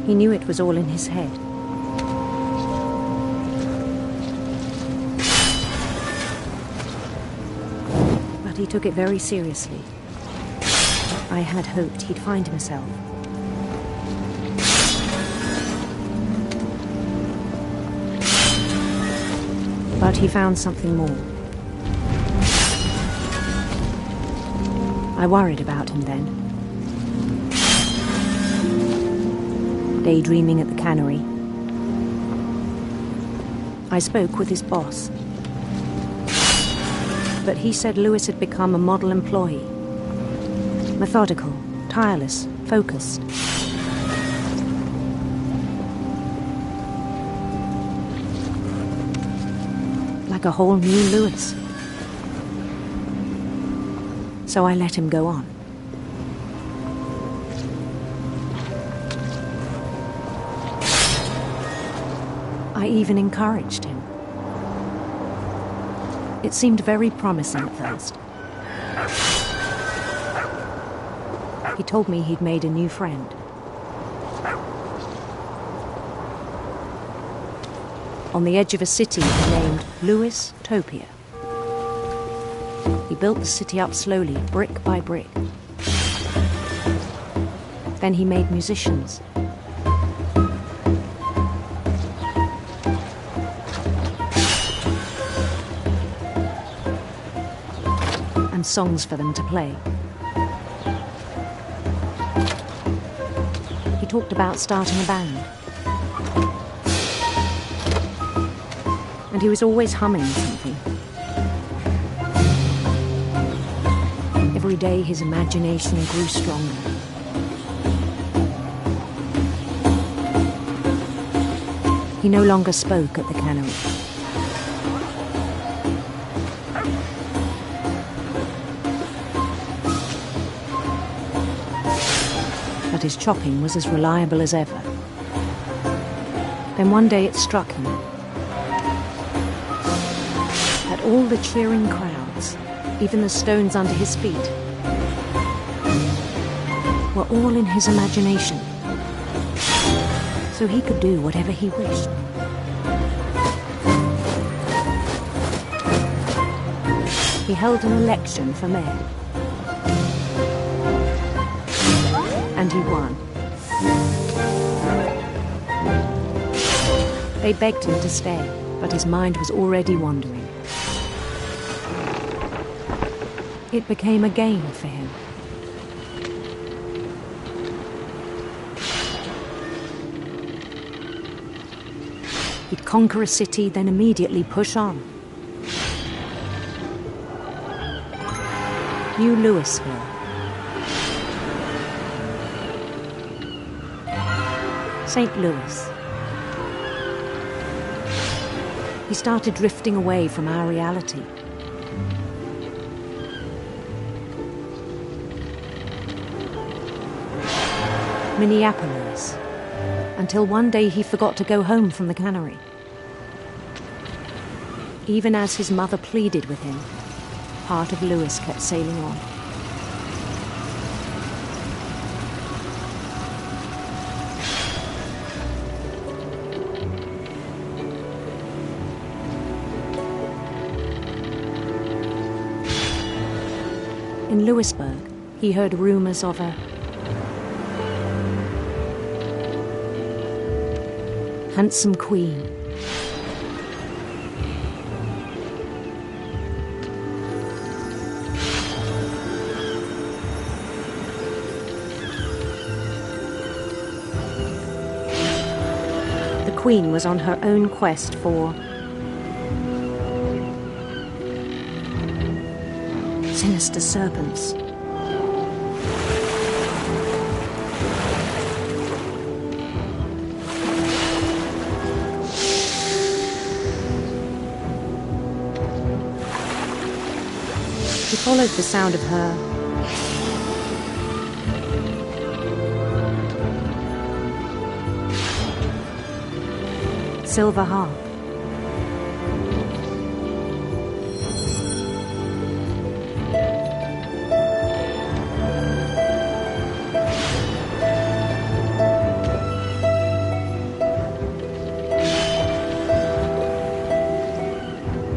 He knew it was all in his head. But he took it very seriously. I had hoped he'd find himself. But he found something more. I worried about him then. Daydreaming at the cannery, I spoke with his boss. But he said Louis had become a model employee. Methodical, tireless, focused. Like a whole new Louis. So I let him go on. I even encouraged him. It seemed very promising at first. He told me he'd made a new friend. On the edge of a city named Louis Topia. He built the city up slowly, brick by brick. Then he made musicians. And songs for them to play. He talked about starting a band. And he was always humming something. every day his imagination grew stronger. He no longer spoke at the cannery. But his chopping was as reliable as ever. Then one day it struck him that all the cheering crowds, even the stones under his feet, were all in his imagination. So he could do whatever he wished. He held an election for mayor. And he won. They begged him to stay, but his mind was already wandering. It became a game for him. He'd conquer a city, then immediately push on. New Louisville. St. Louis. He started drifting away from our reality. Minneapolis. Until one day he forgot to go home from the cannery. Even as his mother pleaded with him, part of Louis kept sailing on. In Louisburg, he heard rumors of a handsome queen. The queen was on her own quest for sinister serpents. He followed the sound of her silver harp.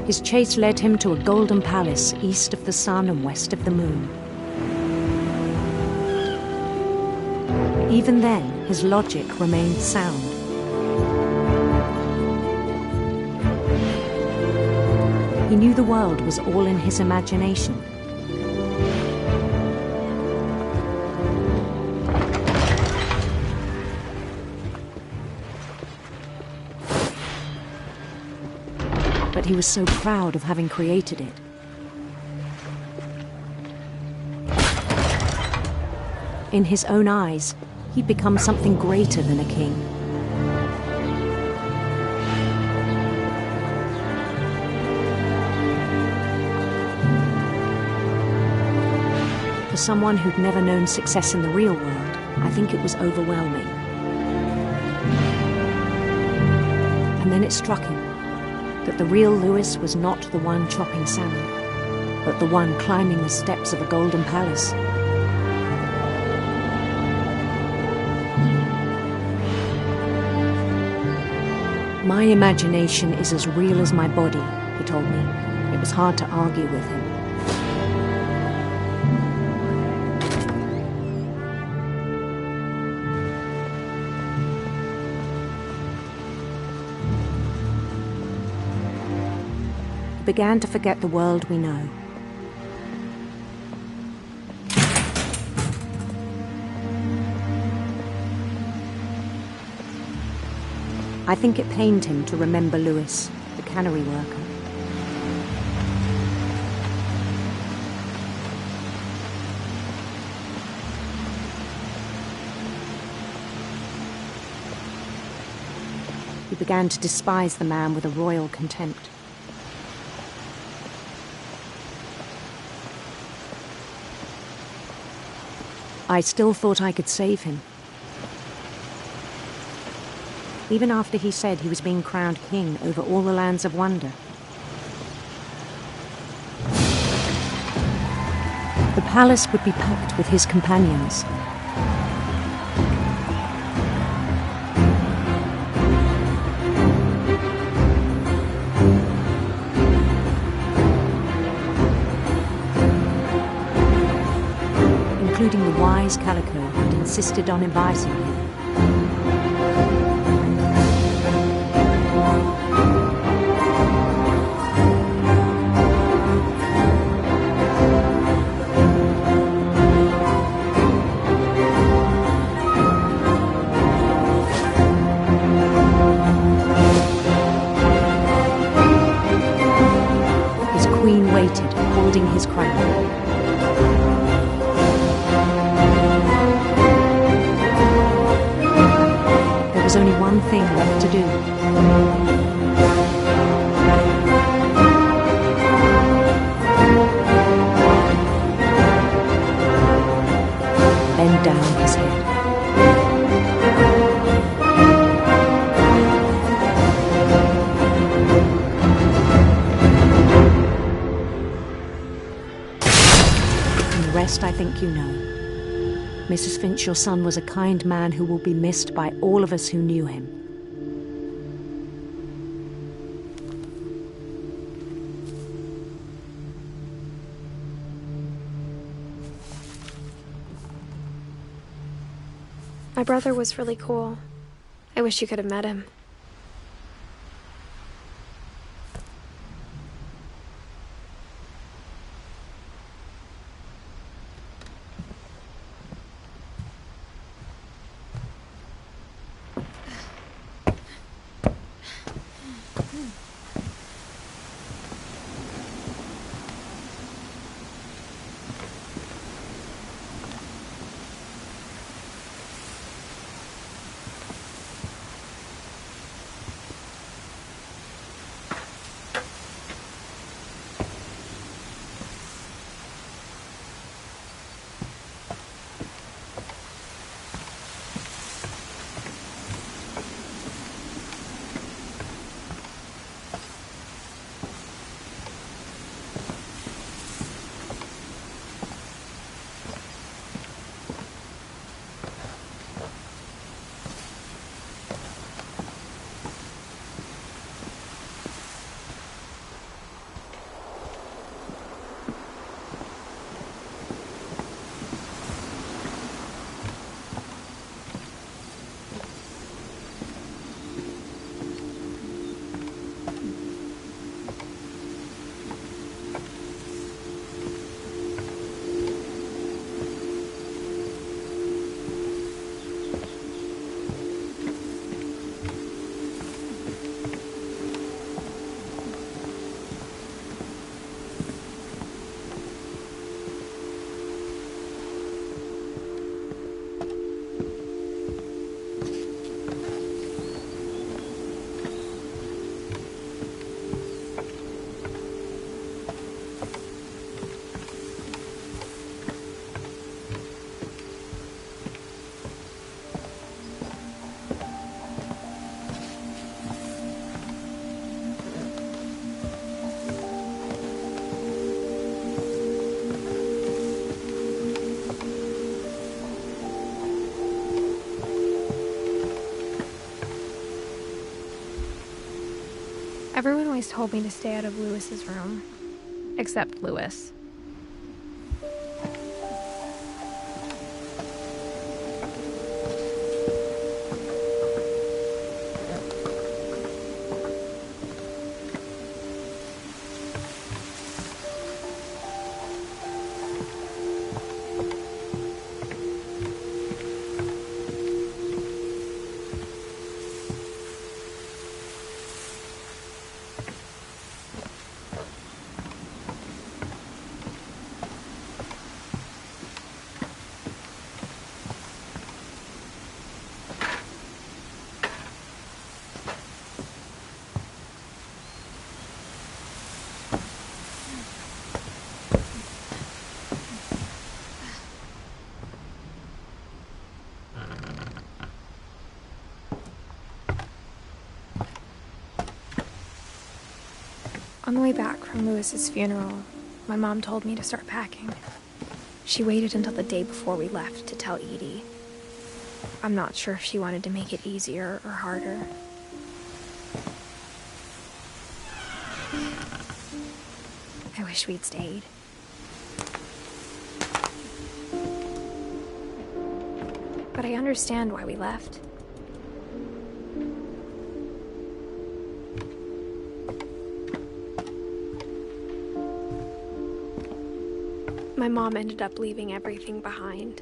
His chase led him to a golden palace east of the sun and west of the moon. Even then, his logic remained sound. He knew the world was all in his imagination. But he was so proud of having created it. In his own eyes, he'd become something greater than a king. For someone who'd never known success in the real world, I think it was overwhelming. And then it struck him that the real Louis was not the one chopping salmon, but the one climbing the steps of a golden palace. My imagination is as real as my body, he told me. It was hard to argue with him. Began to forget the world we know. I think it pained him to remember Louis, the cannery worker. began to despise the man with a royal contempt. I still thought I could save him. Even after he said he was being crowned king over all the lands of wonder. The palace would be packed with his companions. Including the wise Calico who'd insisted on inviting him. His queen waited, holding his crown. There was only one thing left to do. Bend down his head. And the rest I think you know. Mrs. Finch, your son was a kind man who will be missed by all of us who knew him. My brother was really cool. I wish you could have met him. Everyone always told me to stay out of Lewis's room. Except Lewis. On the way back from Lewis's funeral, my mom told me to start packing. She waited until the day before we left to tell Edie. I'm not sure if she wanted to make it easier or harder. I wish we'd stayed. But I understand why we left. My mom ended up leaving everything behind.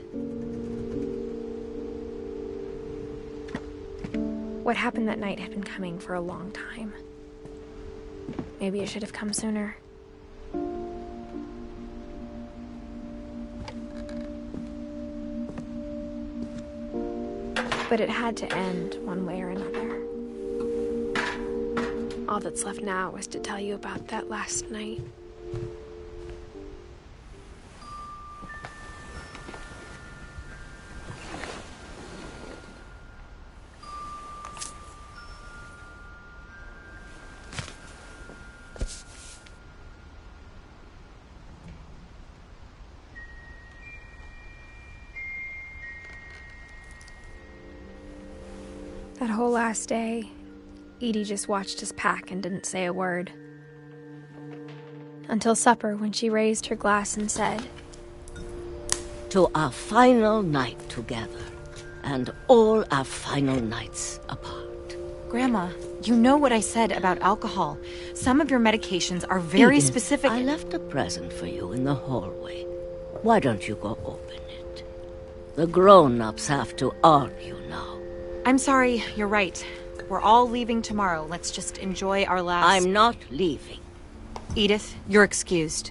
What happened that night had been coming for a long time. Maybe it should have come sooner. But it had to end one way or another. All that's left now is to tell you about that last night. That whole last day, Edie just watched us pack and didn't say a word. Until supper, when she raised her glass and said, "To our final night together, and all our final nights apart." Grandma, you know what I said about alcohol. Some of your medications are very Edith, specific. I left a present for you in the hallway. Why don't you go open it? The grown-ups have to argue now. I'm sorry, you're right. We're all leaving tomorrow. Let's just enjoy our last... I'm not leaving. Edith, you're excused.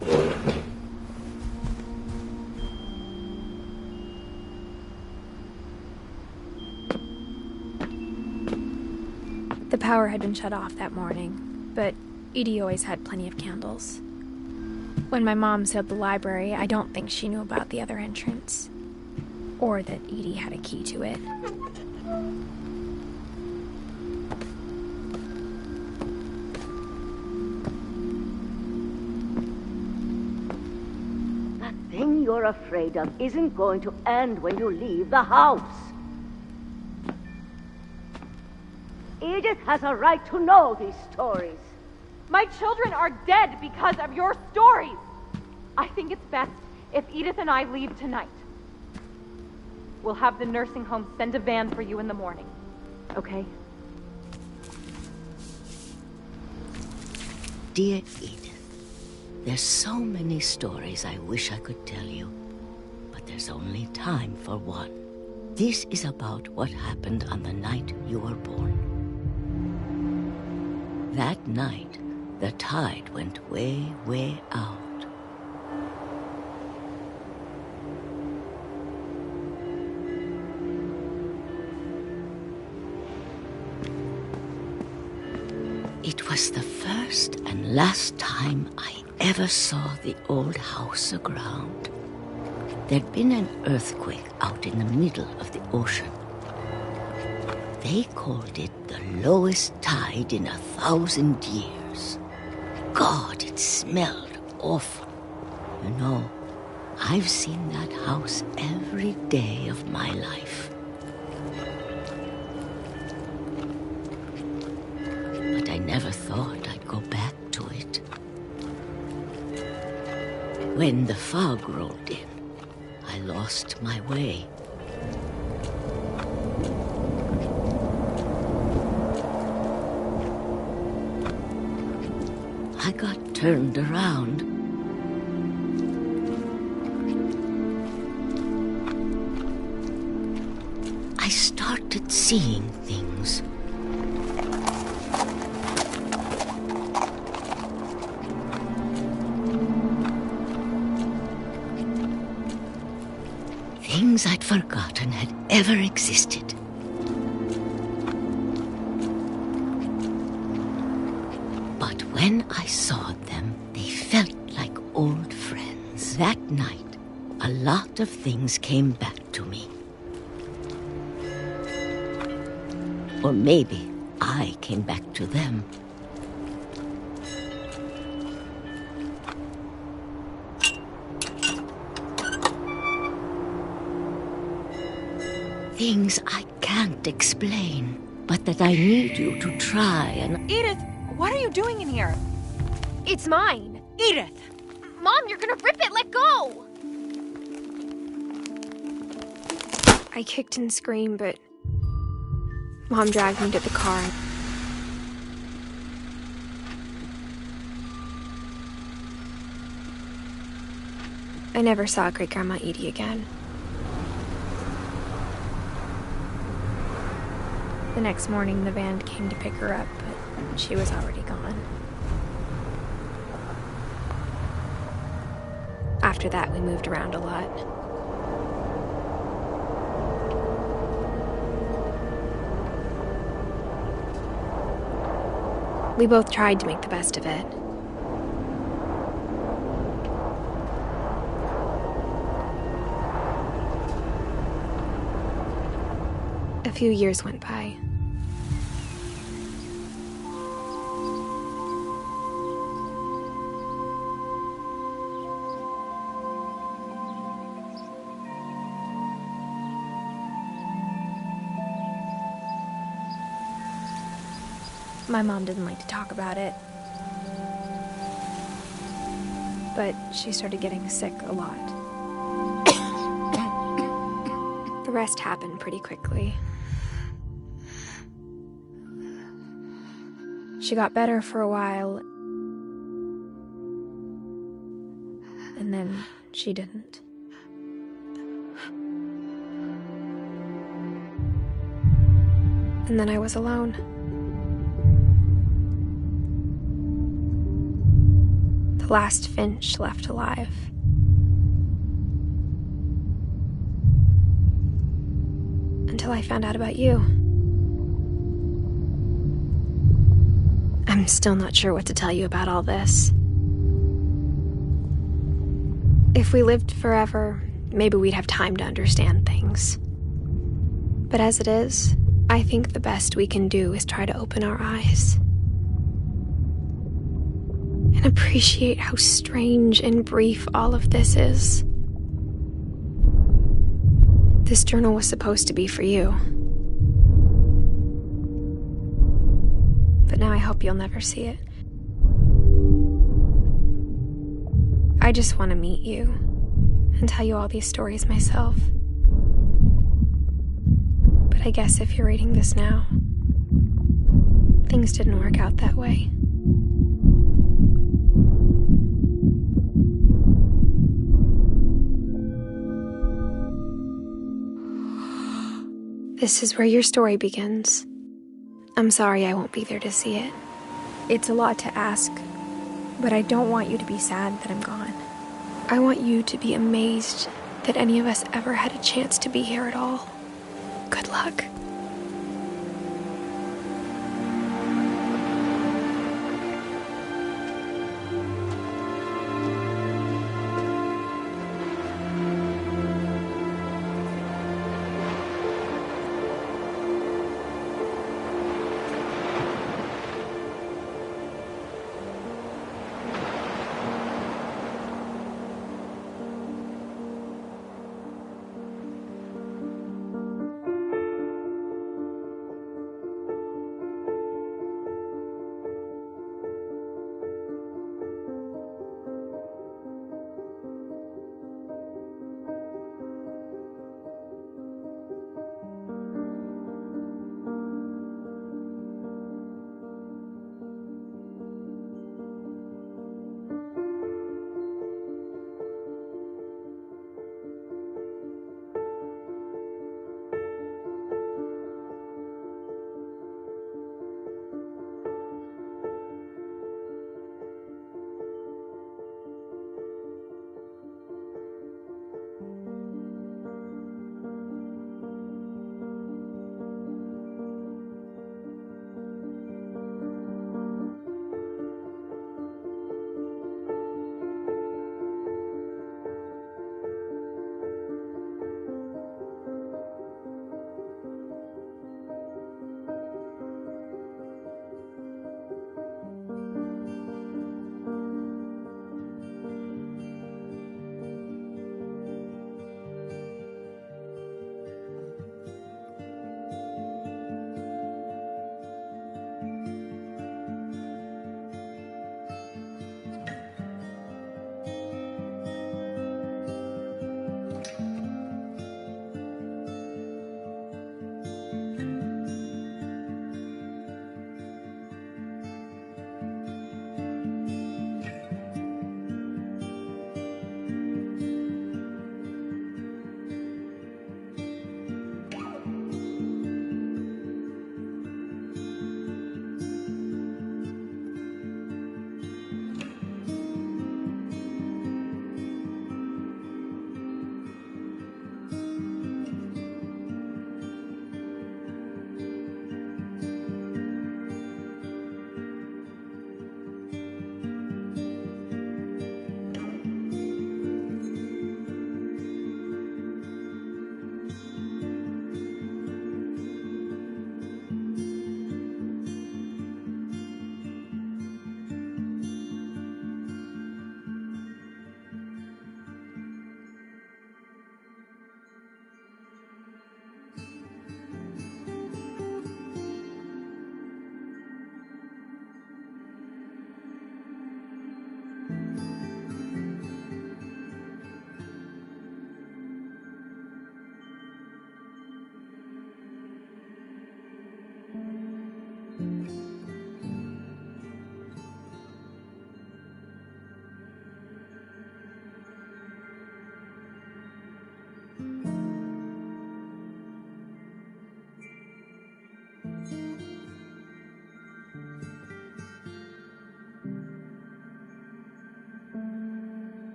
The power had been shut off that morning, but Edie always had plenty of candles. When my mom sealed the library, I don't think she knew about the other entrance, or that Edie had a key to it. That thing you're afraid of isn't going to end when you leave the house. Edith has a right to know these stories. My children are dead because of your stories. I think it's best if Edith and I leave tonight. We'll have the nursing home send a van for you in the morning. Okay? Dear Edith, there's so many stories I wish I could tell you, but there's only time for one. This is about what happened on the night you were born. That night, the tide went way, way out. It was the first and last time I ever saw the old house aground. There'd been an earthquake out in the middle of the ocean. They called it the lowest tide in 1,000 years. God, it smelled awful. You know, I've seen that house every day of my life. But I never thought I'd go back to it. When the fog rolled in, I lost my way. I got turned around. I started seeing things. Things I'd forgotten had ever existed. But when I saw them, they felt like old friends. That night, a lot of things came back to me. Or maybe I came back to them. things I can't explain, but that I need you to try and... Edith, what are you doing in here? It's mine. Edith! Mom, you're gonna rip it! Let go! I kicked and screamed, but Mom dragged me to the car. I never saw Great-Grandma Edie again. The next morning, the van came to pick her up, but she was already gone. After that, we moved around a lot. We both tried to make the best of it. A few years went by. My mom didn't like to talk about it, but she started getting sick a lot. The rest happened pretty quickly. She got better for a while, and then she didn't. And then I was alone. The last Finch left alive. Until I found out about you. I'm still not sure what to tell you about all this. If we lived forever, maybe we'd have time to understand things. But as it is, I think the best we can do is try to open our eyes. And appreciate how strange and brief all of this is. This journal was supposed to be for you. But now I hope you'll never see it. I just want to meet you and tell you all these stories myself. But I guess if you're reading this now, things didn't work out that way. This is where your story begins. I'm sorry I won't be there to see it. It's a lot to ask, but I don't want you to be sad that I'm gone. I want you to be amazed that any of us ever had a chance to be here at all. Good luck.